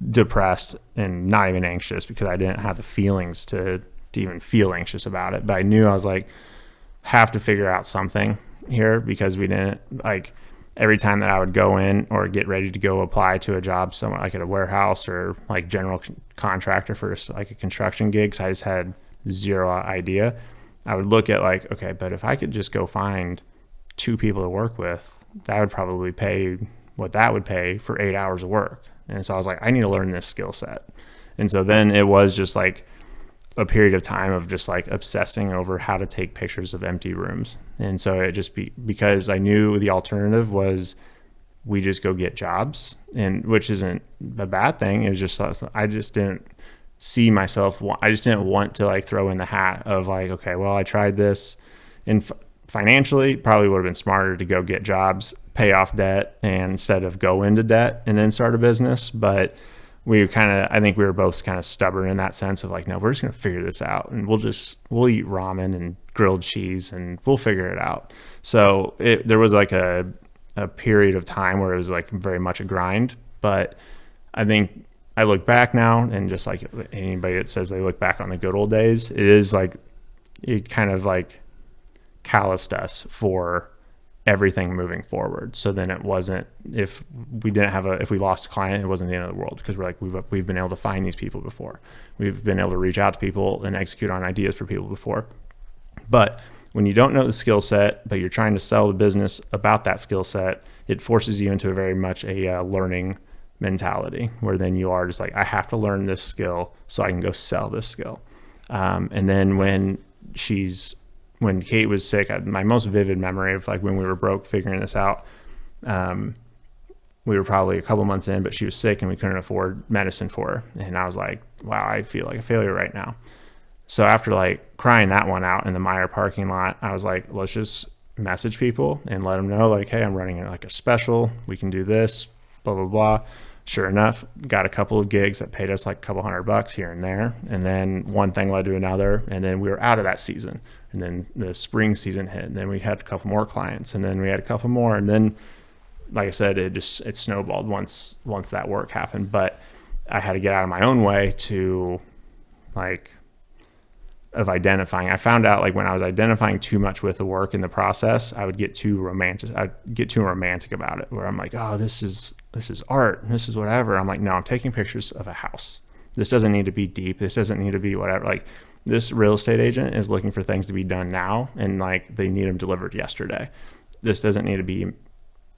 depressed and not even anxious because I didn't have the feelings to even feel anxious about it. But I knew I was like, have to figure out something here because we didn't like every time that I would go in or get ready to go apply to a job somewhere like at a warehouse or like general contractor for like a construction gig. So I just had zero idea. I would look at like, okay, but if I could just go find 2 people to work with, that would probably pay what that would pay for 8 hours of work. And so I was like, I need to learn this skill set. And so then it was just like a period of time of just like obsessing over how to take pictures of empty rooms. And so it just because I knew the alternative was we just go get jobs, and which isn't a bad thing. It was just, I just didn't see myself. I just didn't want to like throw in the hat of like, okay, well, I tried this and financially probably would have been smarter to go get jobs, pay off debt, and instead of go into debt and then start a business. But I think we were both kind of stubborn in that sense of like, no, we're just going to figure this out, and we'll eat ramen and grilled cheese and we'll figure it out. So there was like a period of time where it was like very much a grind. But I think I look back now, and just like anybody that says they look back on the good old days, it is like, it kind of like calloused us for everything moving forward. So then it wasn't, if we lost a client, it wasn't the end of the world, because we're like, we've been able to find these people before. We've been able to reach out to people and execute on ideas for people before. But when you don't know the skill set, but you're trying to sell the business about that skill set, it forces you into a very much a learning mentality, where then you are just like, I have to learn this skill so I can go sell this skill. And then when Kate was sick, my most vivid memory of like when we were broke figuring this out, we were probably a couple months in, but she was sick and we couldn't afford medicine for her. And I was like, wow, I feel like a failure right now. So after like crying that one out in the Meijer parking lot, I was like, let's just message people and let them know like, hey, I'm running like a special. We can do this, blah, blah, blah. Sure enough, got a couple of gigs that paid us like a couple $100 here and there. And then one thing led to another. And then we were out of that season. And then the spring season hit. And then we had a couple more clients. And then we had a couple more. And then, like I said, it snowballed once that work happened. But I had to get out of my own way of identifying. I found out like when I was identifying too much with the work in the process, I would get too romantic. I'd get too romantic about it, where I'm like, oh, this is art. This is whatever. I'm like, no, I'm taking pictures of a house. This doesn't need to be deep. This doesn't need to be whatever. Like, this real estate agent is looking for things to be done now, and like they need them delivered yesterday. This doesn't need to be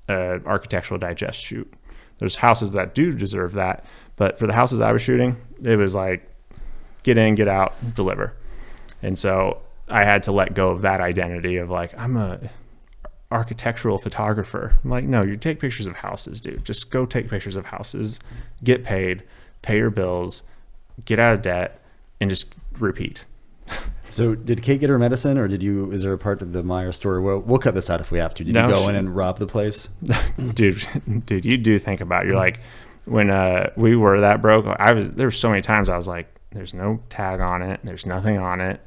an architectural digest shoot. There's houses that do deserve that, but for the houses I was shooting, it was like get in, get out, deliver. And so I had to let go of that identity of like, I'm a architectural photographer. I'm like, no, you take pictures of houses, dude. Just go take pictures of houses, get paid, pay your bills, get out of debt, and just repeat. So did Kate get her medicine, or is there a part of the Meijer story? Well, we'll cut this out if we have to. Did you go in and rob the place? Dude, you do think about it. You're like, when we were that broke, there were so many times I was like, there's no tag on it. There's nothing on it.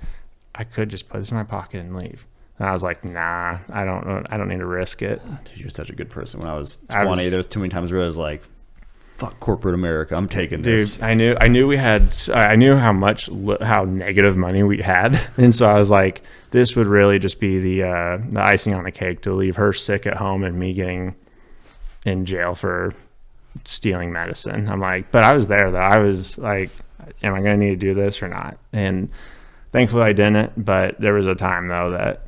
I could just put this in my pocket and leave. And I was like, nah, I don't need to risk it. Dude, you're such a good person. When I was 20, there was too many times where I was like, fuck corporate America, I'm taking this. Dude, I knew how negative money we had. And so I was like, this would really just be the icing on the cake to leave her sick at home and me getting in jail for stealing medicine. I'm like, but I was there though. I was like, am I going to need to do this or not? And thankfully I didn't, but there was a time though that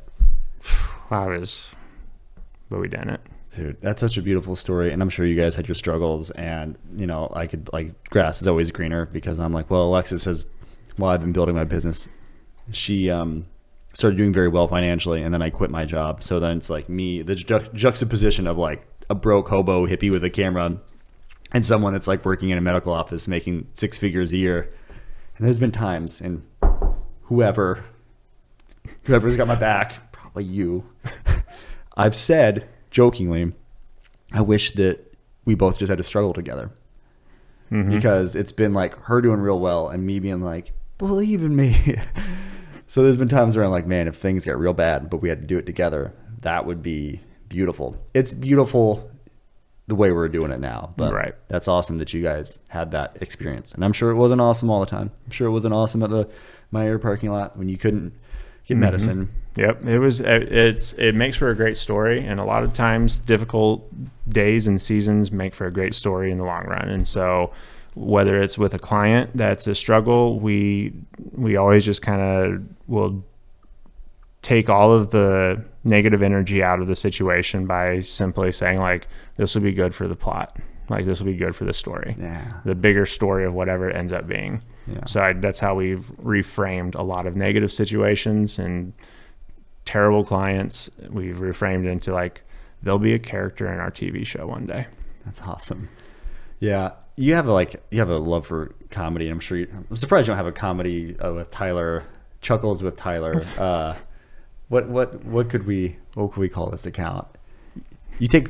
but we didn't. Dude, that's such a beautiful story. And I'm sure you guys had your struggles, and I could, like, grass is always greener, because I'm like, well, Alexis says, while I've been building my business, she started doing very well financially, and then I quit my job. So then it's like me, the juxtaposition of like a broke hobo hippie with a camera and someone that's like working in a medical office making 6 figures a year. And there's been times, and whoever's got my back, probably you, I've said jokingly, I wish that we both just had to struggle together. Mm-hmm. Because it's been like her doing real well and me being like, believe in me. So there's been times where I'm like, man, if things got real bad, but we had to do it together, that would be beautiful. It's beautiful the way we're doing it now, but right. That's awesome that you guys had that experience. And I'm sure it wasn't awesome all the time. I'm sure it wasn't awesome at the Meijer parking lot when you couldn't get medicine. Yep. It makes for a great story. And a lot of times difficult days and seasons make for a great story in the long run. And so whether it's with a client that's a struggle, we always just kind of will take all of the negative energy out of the situation by simply saying like, this will be good for the plot. Like, this will be good for the story. Yeah. The bigger story of whatever it ends up being. Yeah. So that's how we've reframed a lot of negative situations and terrible clients. We've reframed into like, they'll be a character in our TV show one day. That's awesome. Yeah. You have a love for comedy. I'm surprised you don't have a comedy with Tyler, Chuckles with Tyler. What could we call this account? You take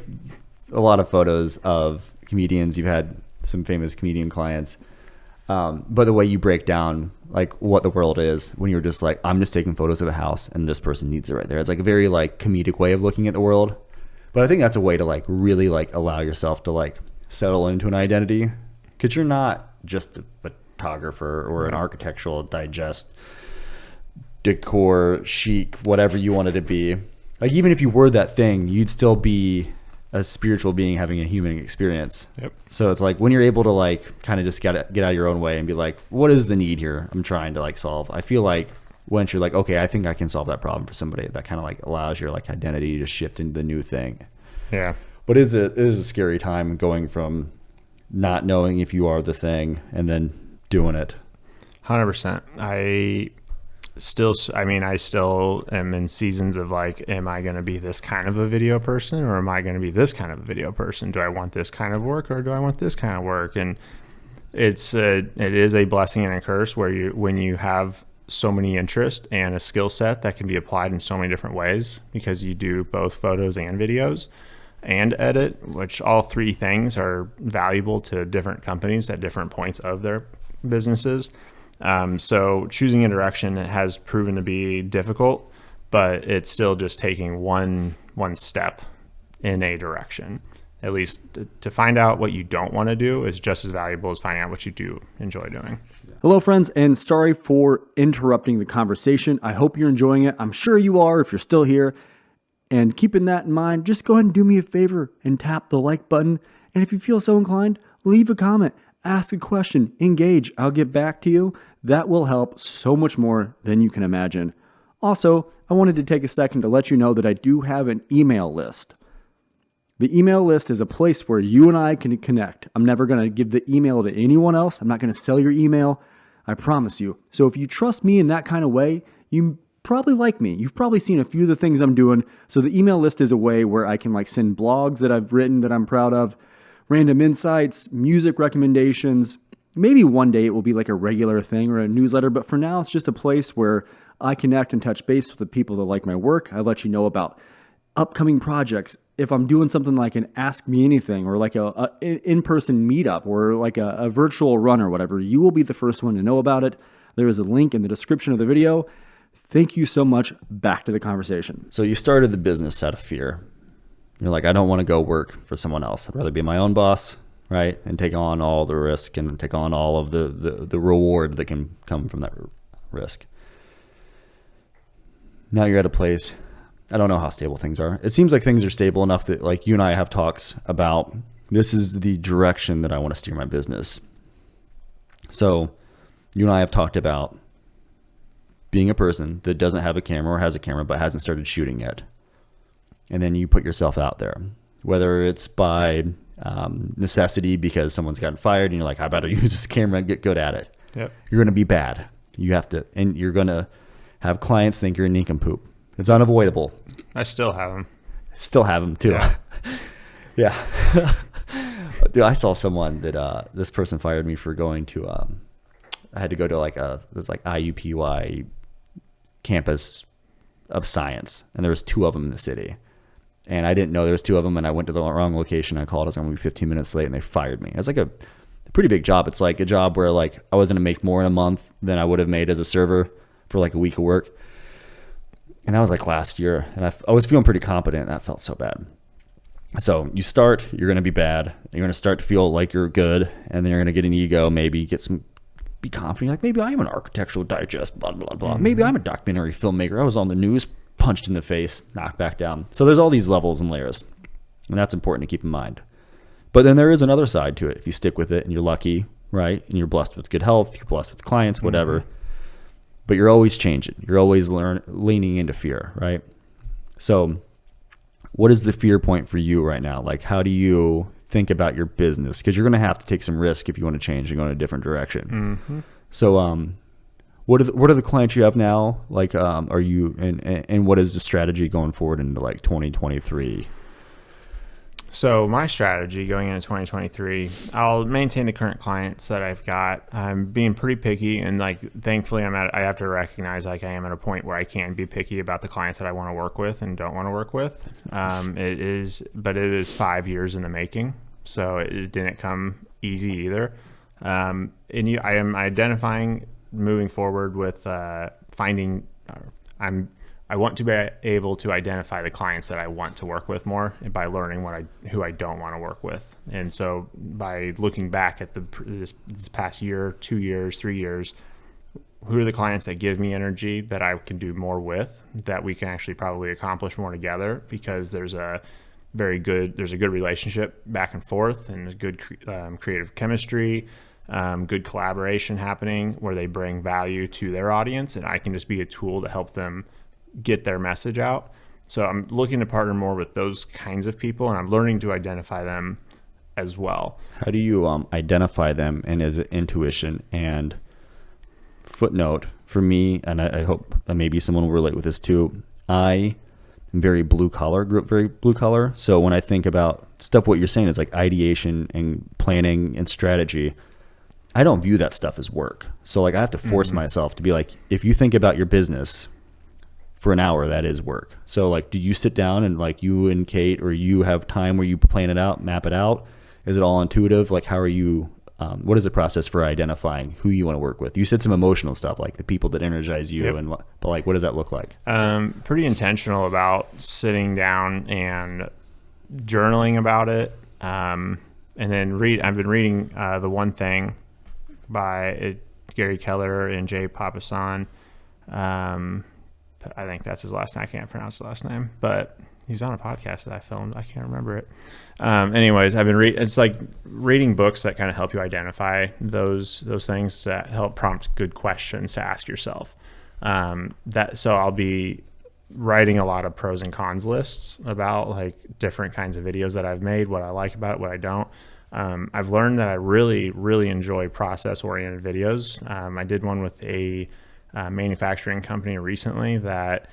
a lot of photos of comedians. You've had some famous comedian clients. But the way you break down like what the world is when you're just like, I'm just taking photos of a house and this person needs it right there. It's like a very like comedic way of looking at the world. But I think that's a way to like really like allow yourself to like settle into an identity, because you're not just a photographer or an architectural digest, decor, chic, whatever you wanted to be. Like even if you were that thing, you'd still be a spiritual being having a human experience. Yep. So it's like when you're able to like kind of just get out of your own way and be like, what is the need here I'm trying to like solve? I feel like once you're like, okay, I think I can solve that problem for somebody, that kind of like allows your like identity to shift into the new thing. Yeah. But it is a scary time going from not knowing if you are the thing and then doing it. 100%. I still am in seasons of like, am I going to be this kind of a video person, or am I going to be this kind of a video person? Do I want this kind of work, or do I want this kind of work? And it is a blessing and a curse when you have so many interests and a skill set that can be applied in so many different ways, because you do both photos and videos and edit, which all three things are valuable to different companies at different points of their businesses. So choosing a direction has proven to be difficult, but it's still just taking one step in a direction. At least to find out what you don't want to do is just as valuable as finding out what you do enjoy doing. Hello, friends, and sorry for interrupting the conversation. I hope you're enjoying it. I'm sure you are if you're still here. And keeping that in mind, just go ahead and do me a favor and tap the like button. And if you feel so inclined, leave a comment, ask a question, engage. I'll get back to you. That will help so much more than you can imagine. Also, I wanted to take a second to let you know that I do have an email list. The email list is a place where you and I can connect. I'm never going to give the email to anyone else. I'm not going to sell your email. I promise you. So if you trust me in that kind of way, you probably like me. You've probably seen a few of the things I'm doing. So the email list is a way where I can like send blogs that I've written that I'm proud of, random insights, music recommendations. Maybe one day it will be like a regular thing or a newsletter, but for now it's just a place where I connect and touch base with the people that like my work. I let you know about upcoming projects. If I'm doing something like an Ask Me Anything or like a in-person meetup or like a virtual run or whatever, you will be the first one to know about it. There is a link in the description of the video. Thank you so much. Back to the conversation. So you started the business out of fear. You're like, I don't want to go work for someone else. I'd rather be my own boss, right? And take on all the risk and take on all of the reward that can come from that risk. Now you're at a place, I don't know how stable things are. It seems like things are stable enough that like you and I have talks about, this is the direction that I want to steer my business. So you and I have talked about being a person that doesn't have a camera or has a camera but hasn't started shooting yet. And then you put yourself out there, whether it's by necessity because someone's gotten fired and you're like, I better use this camera and get good at it. Yep. You're going to be bad. You have to, and you're going to have clients think you're a nincompoop. It's unavoidable. I still have them. Still have them too. Yeah. Yeah. Dude, I saw someone that this person fired me for going to, I had to go to like this like IUPUI campus of science, and there was 2 of them in the city. And I didn't know there was 2 of them, and I went to the wrong location. I called, I was going to be 15 minutes late, and they fired me. It's like a pretty big job. It's like a job where like I was going to make more in a month than I would have made as a server for like a week of work. And that was like last year, and I was feeling pretty competent, and that felt so bad. So you start, you're going to be bad. You're going to start to feel like you're good, and then you're going to get an ego, maybe be confident. Like, maybe I am an architectural digest, blah, blah, blah. Mm-hmm. Maybe I'm a documentary filmmaker. I was on the news, punched in the face, knocked back down. So there's all these levels and layers, and that's important to keep in mind. But then there is another side to it. If you stick with it and you're lucky, right, and you're blessed with good health, you're blessed with clients, whatever, but you're always changing. You're always leaning into fear, right? So what is the fear point for you right now? Like, how do you think about your business? Because you're going to have to take some risk if you want to change and go in a different direction. Mm-hmm. So what are the clients you have now? Like, are you, and what is the strategy going forward into like 2023? So my strategy going into 2023, I'll maintain the current clients that I've got. I'm being pretty picky, and like thankfully I have to recognize like I am at a point where I can be picky about the clients that I want to work with and don't want to work with. That's nice. It is 5 years in the making, so it didn't come easy either. I am identifying moving forward with finding. I want to be able to identify the clients that I want to work with more by learning who I don't want to work with. And so by looking back at this past year, 2 years, 3 years, who are the clients that give me energy that I can do more with, that we can actually probably accomplish more together, because there's a good relationship back and forth, and a good creative chemistry, good collaboration happening where they bring value to their audience, and I can just be a tool to help them get their message out. So I'm looking to partner more with those kinds of people, and I'm learning to identify them as well. How do you identify them, and is it intuition? And footnote for me, and I hope maybe someone will relate with this too, I am very blue collar, grew up very blue collar. So when I think about stuff, what you're saying is like ideation and planning and strategy, I don't view that stuff as work. So like I have to force myself to be like, if you think about your business for an hour, that is work. So like, do you sit down and like you and Kate, or you have time where you plan it out, map it out? Is it all intuitive? Like, how are you, what is the process for identifying who you want to work with? You said some emotional stuff, like the people that energize you, Yep. but like, what does that look like? Pretty intentional about sitting down and journaling about it. And then I've been reading The One Thing by Gary Keller and Jay Papasan. I think that's his last name. I can't pronounce his last name, but he was on a podcast that I filmed. I can't remember it. Anyways, I've been it's like reading books that kind of help you identify those things that help prompt good questions to ask yourself. So I'll be writing a lot of pros and cons lists about like different kinds of videos that I've made, what I like about it, what I don't. I've learned that I really, really enjoy process-oriented videos. I did one with a manufacturing company recently that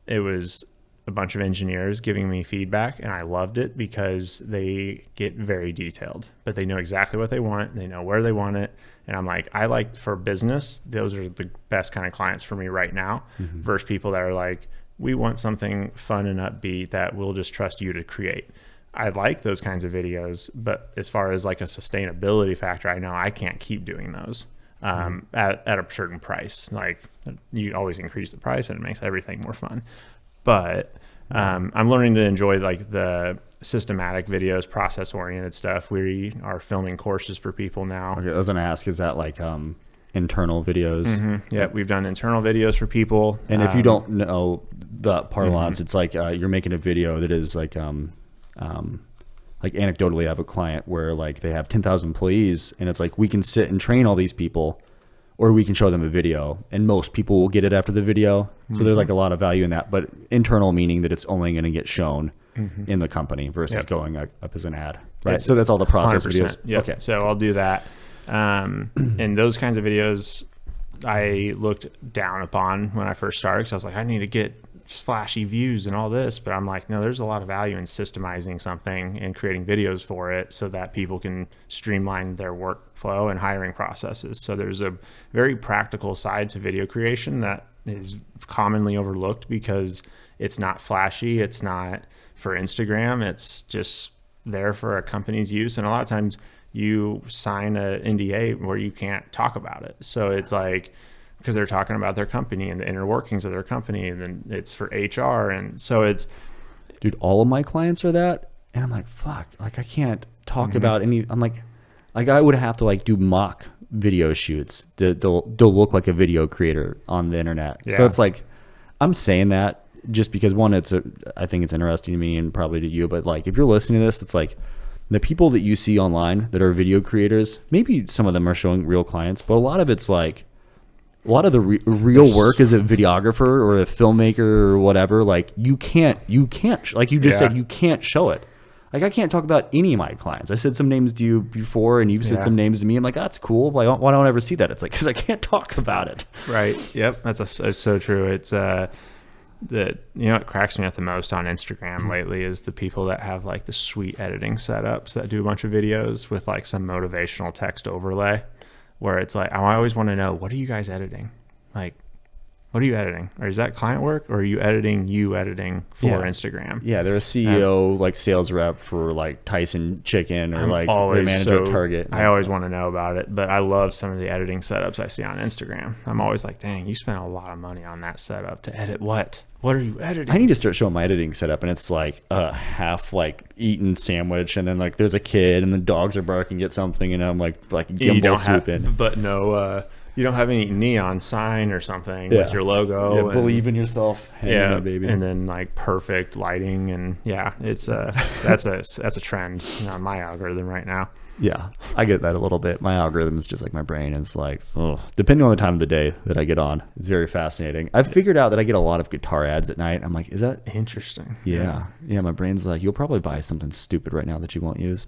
it was a bunch of engineers giving me feedback, and I loved it because they get very detailed, but they know exactly what they want. They know where they want it. And I'm like, I like, for business, those are the best kind of clients for me right now, versus people that are like, we want something fun and upbeat that we'll just trust you to create. I like those kinds of videos, but as far as like a sustainability factor, I know I can't keep doing those at a certain price. Like, you always increase the price and it makes everything more fun. But I'm learning to enjoy like the systematic videos, process oriented stuff. We are filming courses for people now. Okay, I was gonna ask, is that like internal videos? Yeah, we've done internal videos for people. And if you don't know the parlance, it's like you're making a video that is like anecdotally, I have a client where like they have 10,000 employees, and it's like, we can sit and train all these people, or we can show them a video, and most people will get it after the video. So there's like a lot of value in that, but internal meaning that it's only going to get shown in the company versus going up as an ad, right? So that's all the process 100%. videos. Yep. Okay. So I'll do that. And those kinds of videos I looked down upon when I first started, because I was like, I need to get flashy views and all this, but I'm like, no, there's a lot of value in systemizing something and creating videos for it so that people can streamline their workflow and hiring processes. So there's a very practical side to video creation that is commonly overlooked because it's not flashy. It's not for Instagram. It's just there for a company's use. And a lot of times you sign a NDA where you can't talk about it. So it's like, because they're talking about their company and the inner workings of their company, and then it's for HR. And so it's, dude, all of my clients are that. And I'm like, fuck, like I can't talk about any, I'm like I would have to like do mock video shoots they'll look like a video creator on the internet. So it's like, I'm saying that just because one, I think it's interesting to me and probably to you, but like, if you're listening to this, it's like the people that you see online that are video creators, maybe some of them are showing real clients, but a lot of it's like, a lot of the real work as a videographer or a filmmaker or whatever, like you can't, like you just said, you can't show it. Like I can't talk about any of my clients. I said some names to you before, and you've said some names to me. I'm like, that's cool. Why don't I ever see that? It's like, because I can't talk about it. Right. Yep. That's so true. It's that, what cracks me up the most on Instagram lately is the people that have like the sweet editing setups that do a bunch of videos with like some motivational text overlay, where it's like, I always want to know, what are you guys editing? Like, what are you editing? Or is that client work, or are you editing for Instagram? Yeah, they're a CEO, like sales rep for like Tyson Chicken, or like their manager at Target. I always want to know about it, but I love some of the editing setups I see on Instagram. I'm always like, dang, you spent a lot of money on that setup to edit what? What are you editing? I need to start showing my editing setup, and it's like a half like eaten sandwich, and then like there's a kid, and the dogs are barking at something, and I'm like gimbal swooping. But no, you don't have any neon sign or something with your logo. Yeah, believe in yourself. Yeah, baby. And then like perfect lighting, and it's that's a trend on my algorithm right now. Yeah, I get that a little bit. My algorithm is just like my brain. It's like, depending on the time of the day that I get on, it's very fascinating. I've figured out that I get a lot of guitar ads at night. I'm like, is that interesting? Yeah. My brain's like, you'll probably buy something stupid right now that you won't use.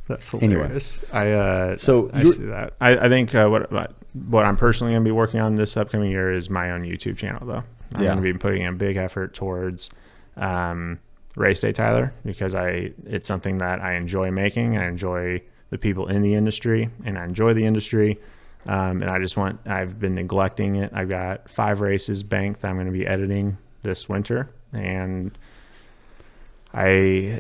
That's hilarious. Anyway, I see that. I think what I'm personally going to be working on this upcoming year is my own YouTube channel, though. I'm going to be putting in a big effort towards Race Day Tyler, because it's something that I enjoy making. I enjoy the people in the industry, and I enjoy the industry. And I've been neglecting it. I've got 5 races banked that I'm going to be editing this winter, and I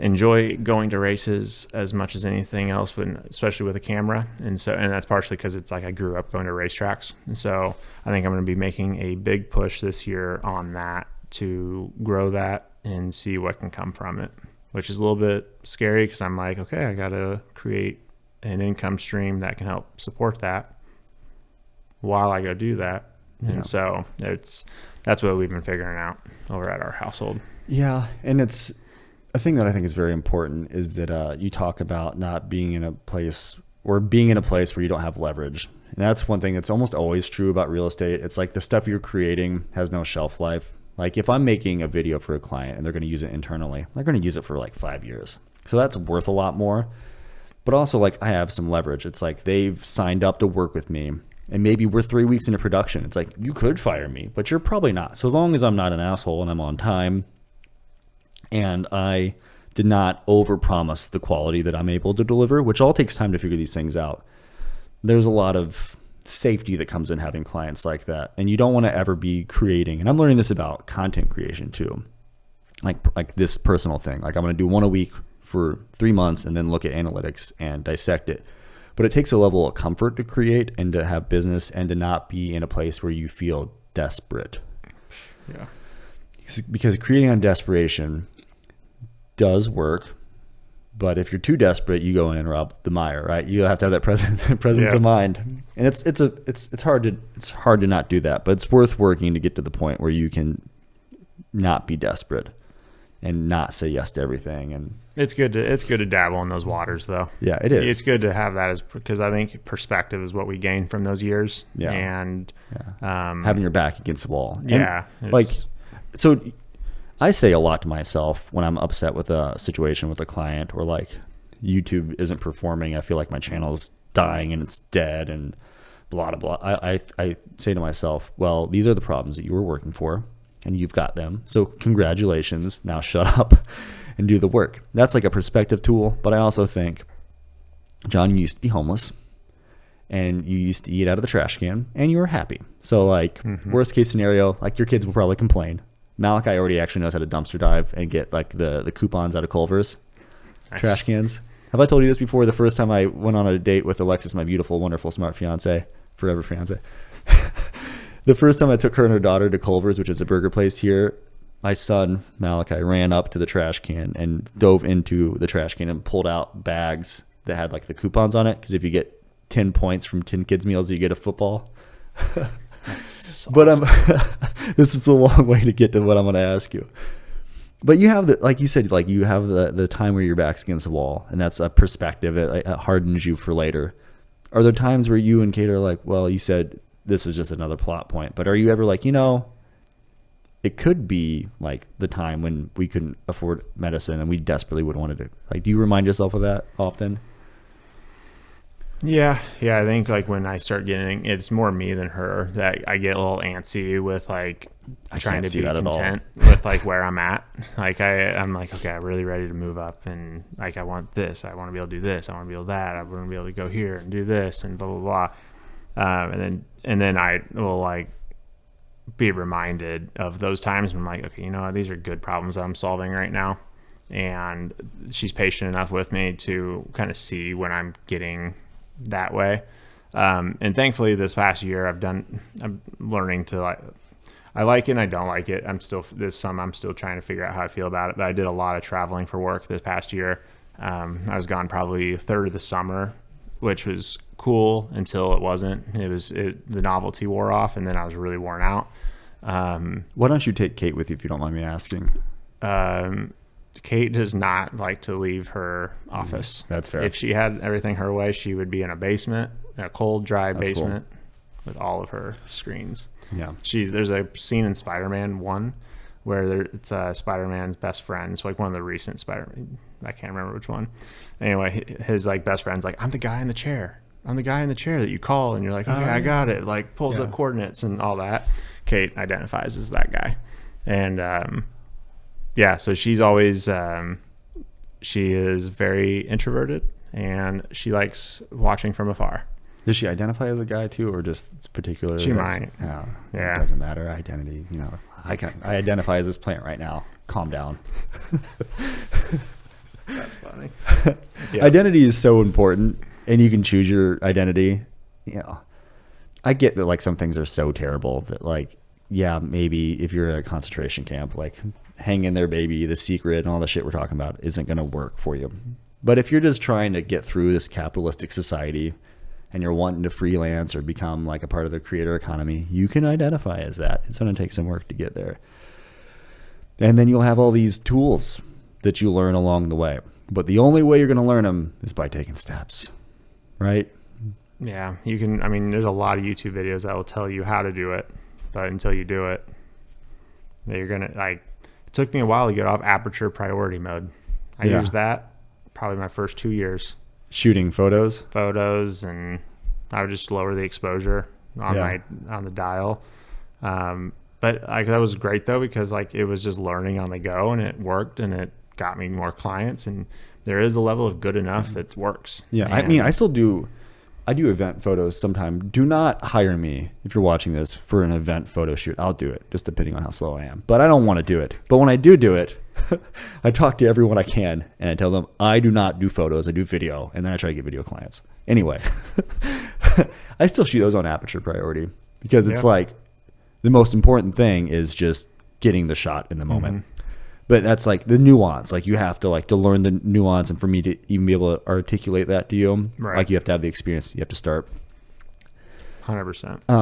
enjoy going to races as much as anything else, but especially with a camera. And that's partially because it's like I grew up going to racetracks. And so I think I'm going to be making a big push this year on that to grow that and see what can come from it, which is a little bit scary because I'm like, okay, I got to create an income stream that can help support that while I go do that. And so that's what we've been figuring out over at our household. Yeah. And it's a thing that I think is very important is that you talk about not being in a place, or being in a place where you don't have leverage. And that's one thing that's almost always true about real estate. It's like the stuff you're creating has no shelf life. Like if I'm making a video for a client and they're going to use it internally, they're going to use it for like 5 years. So that's worth a lot more. But also, like, I have some leverage. It's like they've signed up to work with me, and maybe we're 3 weeks into production. It's like, you could fire me, but you're probably not. So as long as I'm not an asshole and I'm on time, and I did not overpromise the quality that I'm able to deliver, which all takes time to figure these things out, there's a lot of safety that comes in having clients like that. And you don't want to ever be creating, and I'm learning this about content creation too, like this personal thing. Like I'm going to do one a week for 3 months and then look at analytics and dissect it. But it takes a level of comfort to create and to have business and to not be in a place where you feel desperate. Yeah. Because creating on desperation does work, but if you're too desperate, you go in and rob the mire, right? You have to have that presence of mind. And it's hard to not do that, but it's worth working to get to the point where you can not be desperate and not say yes to everything. And it's good to dabble in those waters, though. Yeah, it is. It's good to have that because I think perspective is what we gain from those years. Yeah. And having your back against the wall. Yeah. So I say a lot to myself when I'm upset with a situation with a client, or like YouTube isn't performing. I feel like my channel's dying and it's dead and blah, blah, blah. I say to myself, well, these are the problems that you were working for, and you've got them. So congratulations. Now shut up and do the work. That's like a perspective tool. But I also think, John, you used to be homeless and you used to eat out of the trash can and you were happy. So like worst case scenario, like your kids will probably complain. Malachi already actually knows how to dumpster dive and get like the coupons out of Culver's trash cans. Have I told you this before? The first time I went on a date with Alexis, my beautiful, wonderful, smart fiance, forever fiance. The first time I took her and her daughter to Culver's, which is a burger place here, my son, Malachi, ran up to the trash can and dove into the trash can and pulled out bags that had like the coupons on it. Because if you get 10 points from 10 kids' meals, you get a football. That's but awesome. This is a long way to get to what I'm going to ask you. But you have like you said, like you have the time where your back's against the wall, and that's a perspective. It hardens you for later. Are there times where you and Kate are like, well, you said this is just another plot point, but are you ever like, it could be like the time when we couldn't afford medicine and we desperately would want to, like, do you remind yourself of that often? Yeah. I think like when I start getting, it's more me than her that I get a little antsy with like trying to be content with like where I'm at. Like I'm like, okay, I'm really ready to move up, and like I want this, I want to be able to do this, I want to be able to that, I want to be able to go here and do this and blah blah blah. And then I will like be reminded of those times when I'm like, okay, you know what, these are good problems that I'm solving right now. And she's patient enough with me to kind of see when I'm getting that way. And thankfully this past year I'm learning to like, I like it and I don't like it. I'm still trying to figure out how I feel about it, but I did a lot of traveling for work this past year. I was gone probably a third of the summer, which was cool until it wasn't. The novelty wore off, and then I was really worn out. Why don't you take Kate with you if you don't mind me asking? Kate does not like to leave her office. That's fair. If she had everything her way, she would be in a basement, a cold, dry basement with all of her screens. Yeah. There's a scene in Spider-Man 1 where it's Spider-Man's best friends, like one of the recent Spider-Man. I can't remember which one. Anyway, his like best friend's like, I'm the guy in the chair. I'm the guy in the chair that you call, and you're like, okay, I got it. Like pulls up coordinates and all that. Kate identifies as that guy, and so she's always she is very introverted, and she likes watching from afar. Does she identify as a guy too, or just particular? She might. Yeah. Yeah. It doesn't matter. Identity. You know, I identify as this plant right now. Calm down. That's funny. Identity is so important, and you can choose your identity. You know, I get that like some things are so terrible that like, yeah, maybe if you're at a concentration camp, like hang in there, baby, The Secret and all the shit we're talking about isn't going to work for you. But if you're just trying to get through this capitalistic society and you're wanting to freelance or become like a part of the creator economy, you can identify as that. It's going to take some work to get there. And then you'll have all these tools that you learn along the way. But the only way you're going to learn them is by taking steps, right? Yeah, you can. I mean, there's a lot of YouTube videos that will tell you how to do it, but until you do it, you're going to like, it took me a while to get off aperture priority mode. I used that probably my first 2 years. Shooting photos, and I would just lower the exposure on the dial. But like that was great though, because like it was just learning on the go, and it worked, and it got me more clients, and there is a level of good enough that works. Yeah, I mean, I do event photos sometimes. Do not hire me if you're watching this for an event photo shoot. I'll do it, just depending on how slow I am. But I don't want to do it. But when I do it, I talk to everyone I can, and I tell them I do not do photos. I do video, and then I try to get video clients. Anyway, I still shoot those on aperture priority because it's like the most important thing is just getting the shot in the moment. Mm-hmm. But that's like the nuance. Like you have to learn the nuance, and for me to even be able to articulate that to you, like you have to have the experience. You have to start. 100%. I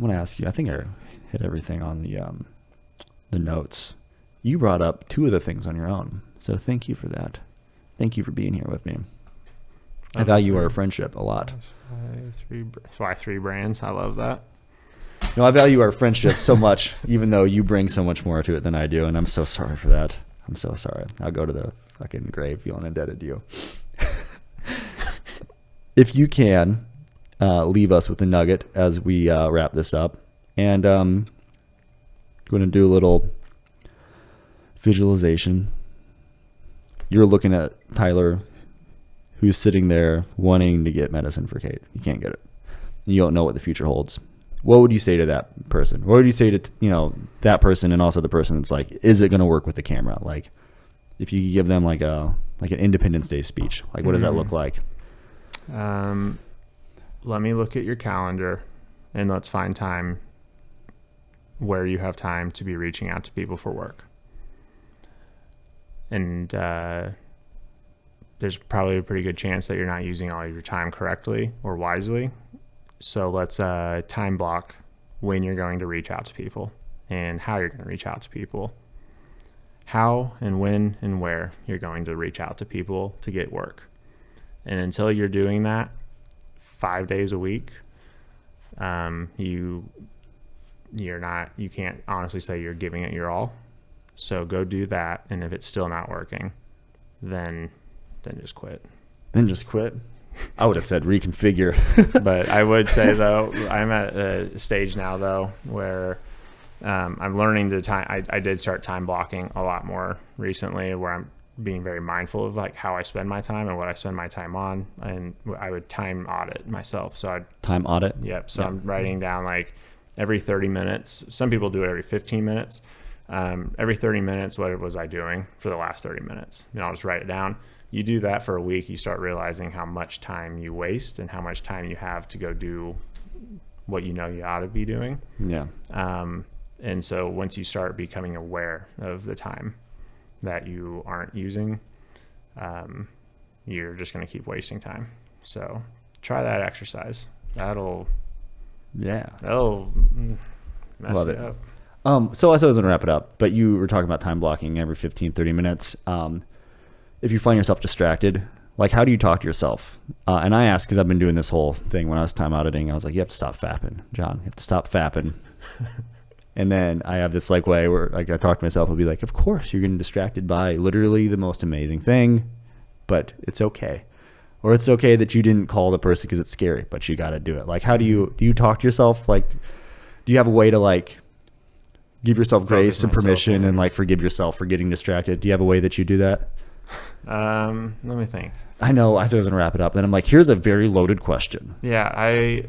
want to ask you. I think I hit everything on the notes. You brought up 2 of the things on your own, so thank you for that. Thank you for being here with me. I value our friendship a lot. Why 3 brands? I love that. No, I value our friendship so much, even though you bring so much more to it than I do, and I'm so sorry for that. I'm so sorry. I'll go to the fucking grave feeling indebted to you. If you can, leave us with a nugget as we wrap this up. And I'm going to do a little visualization. You're looking at Tyler, who's sitting there wanting to get medicine for Kate. You can't get it. You don't know what the future holds. What would you say to that person? What would you say to that person, and also the person that's like, is it going to work with the camera? Like, if you give them like an Independence Day speech, like what does that look like? Let me look at your calendar, and let's find time where you have time to be reaching out to people for work. And there's probably a pretty good chance that you're not using all of your time correctly or wisely. So let's time block when you're going to reach out to people and how you're going to reach out to people, how and when and where you're going to reach out to people to get work. And until you're doing that 5 days a week, you can't honestly say you're giving it your all. So go do that. And if it's still not working, then just quit. Then just quit. I would have said reconfigure. But I would say, though, I'm at a stage now, though, where I'm learning to time. I did start time blocking a lot more recently, where I'm being very mindful of like how I spend my time and what I spend my time on. And I would time audit myself. So I'd time audit. Yep. So I'm writing down like every 30 minutes. Some people do it every 15 minutes. Every 30 minutes, what was I doing for the last 30 minutes? I'll just write it down. You do that for a week, you start realizing how much time you waste and how much time you have to go do what you ought to be doing. Yeah. And so once you start becoming aware of the time that you aren't using, you're just going to keep wasting time. So try that exercise. That'll mess Love you it. up. So I was going to wrap it up, but you were talking about time blocking every 15, 30 minutes. If you find yourself distracted, like how do you talk to yourself? And I asked because I've been doing this whole thing when I was time auditing. I was like, you have to stop fapping, John. You have to stop fapping. And then I have this like way where like I talk to myself. I'll be like, of course you're getting distracted by literally the most amazing thing, but it's okay. Or it's okay that you didn't call the person because it's scary, but you got to do it. Like, how do you talk to yourself? Like, do you have a way to like give yourself grace and permission and like forgive yourself for getting distracted? Do you have a way that you do that? Let me think. I know I was going to wrap it up. Then I'm like, here's a very loaded question. Yeah,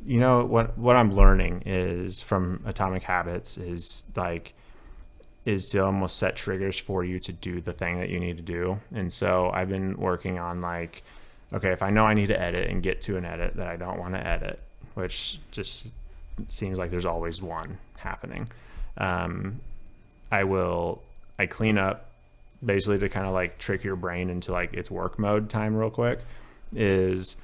what I'm learning is from Atomic Habits is to almost set triggers for you to do the thing that you need to do. And so I've been working on like, okay, if I know I need to edit and get to an edit that I don't want to edit, which just seems like there's always one happening. I clean up basically to kind of like trick your brain into like its work mode time real quick is,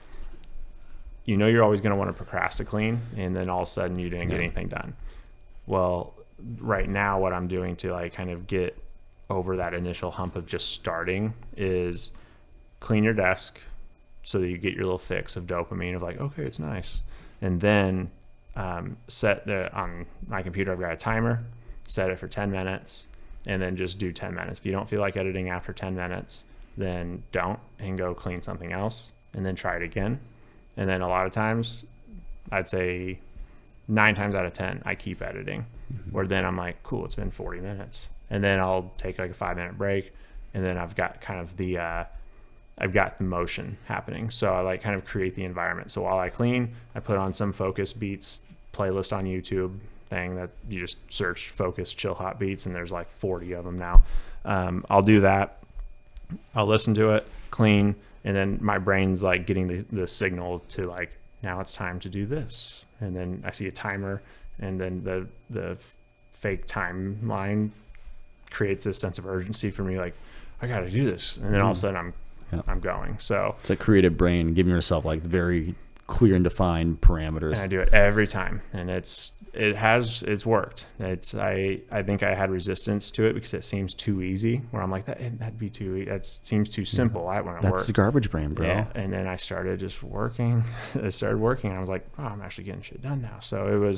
you're always going to want to procrastinate and then all of a sudden you didn't get anything done. Well, right now what I'm doing to like kind of get over that initial hump of just starting is clean your desk so that you get your little fix of dopamine of like, okay, it's nice. And then set on my computer, I've got a timer, set it for 10 minutes and then just do 10 minutes. If you don't feel like editing after 10 minutes, then don't and go clean something else and then try it again. And then a lot of times, I'd say 9 times out of 10, I keep editing. Where then I'm like, cool, it's been 40 minutes. And then I'll take like a 5-minute break. And then I've got kind of I've got the motion happening. So I like kind of create the environment. So while I clean, I put on some focus beats playlist on YouTube thing that you just search focus chill hot beats. And there's like 40 of them now. I'll do that. I'll listen to it, clean. And then my brain's like getting the signal to like, now it's time to do this. And then I see a timer and then the fake timeline creates this sense of urgency for me. Like, I got to do this. And then all of a sudden I'm going. So it's a creative brain, giving yourself like very clear and defined parameters. And I do it every time. And it's worked. I think I had resistance to it because it seems too easy where I'm like, that'd be too, that seems too simple. That's the garbage brain, bro. Yeah. And then I started just working. I was like, oh, I'm actually getting shit done now. So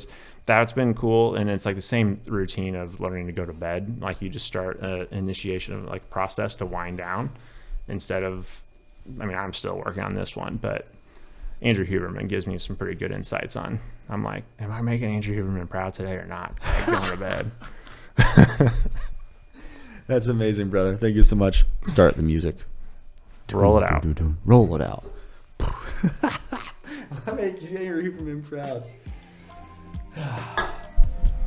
that's been cool. And it's like the same routine of learning to go to bed. Like you just start an initiation of like process to wind down instead of, I'm still working on this one, but Andrew Huberman gives me some pretty good insights on. I'm like, am I making Andrew Huberman proud today or not? Like going to bed. That's amazing, brother. Thank you so much. Start the music. Roll it out. Roll it out. I make Andrew Huberman proud.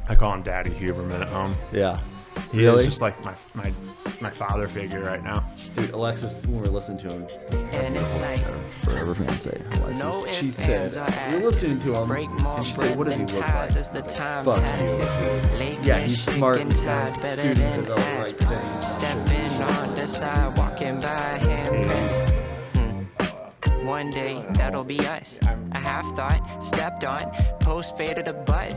I call him Daddy Huberman at home. Yeah. He is just like my father figure right now. Dude, Alexis, when we're listening to him, and it's like forever fans say Alexis. no She ifs, said, ands, or we're listening to him, break more and she said, what does he bread look than ties like? as the time Fuck passes. Late Yeah, night he's smart. shaking ties better Student than does all the right aspirin. things. Stepping on the side, walking by handprints. One day that'll be us. A half thought, stepped on, post faded a buzz.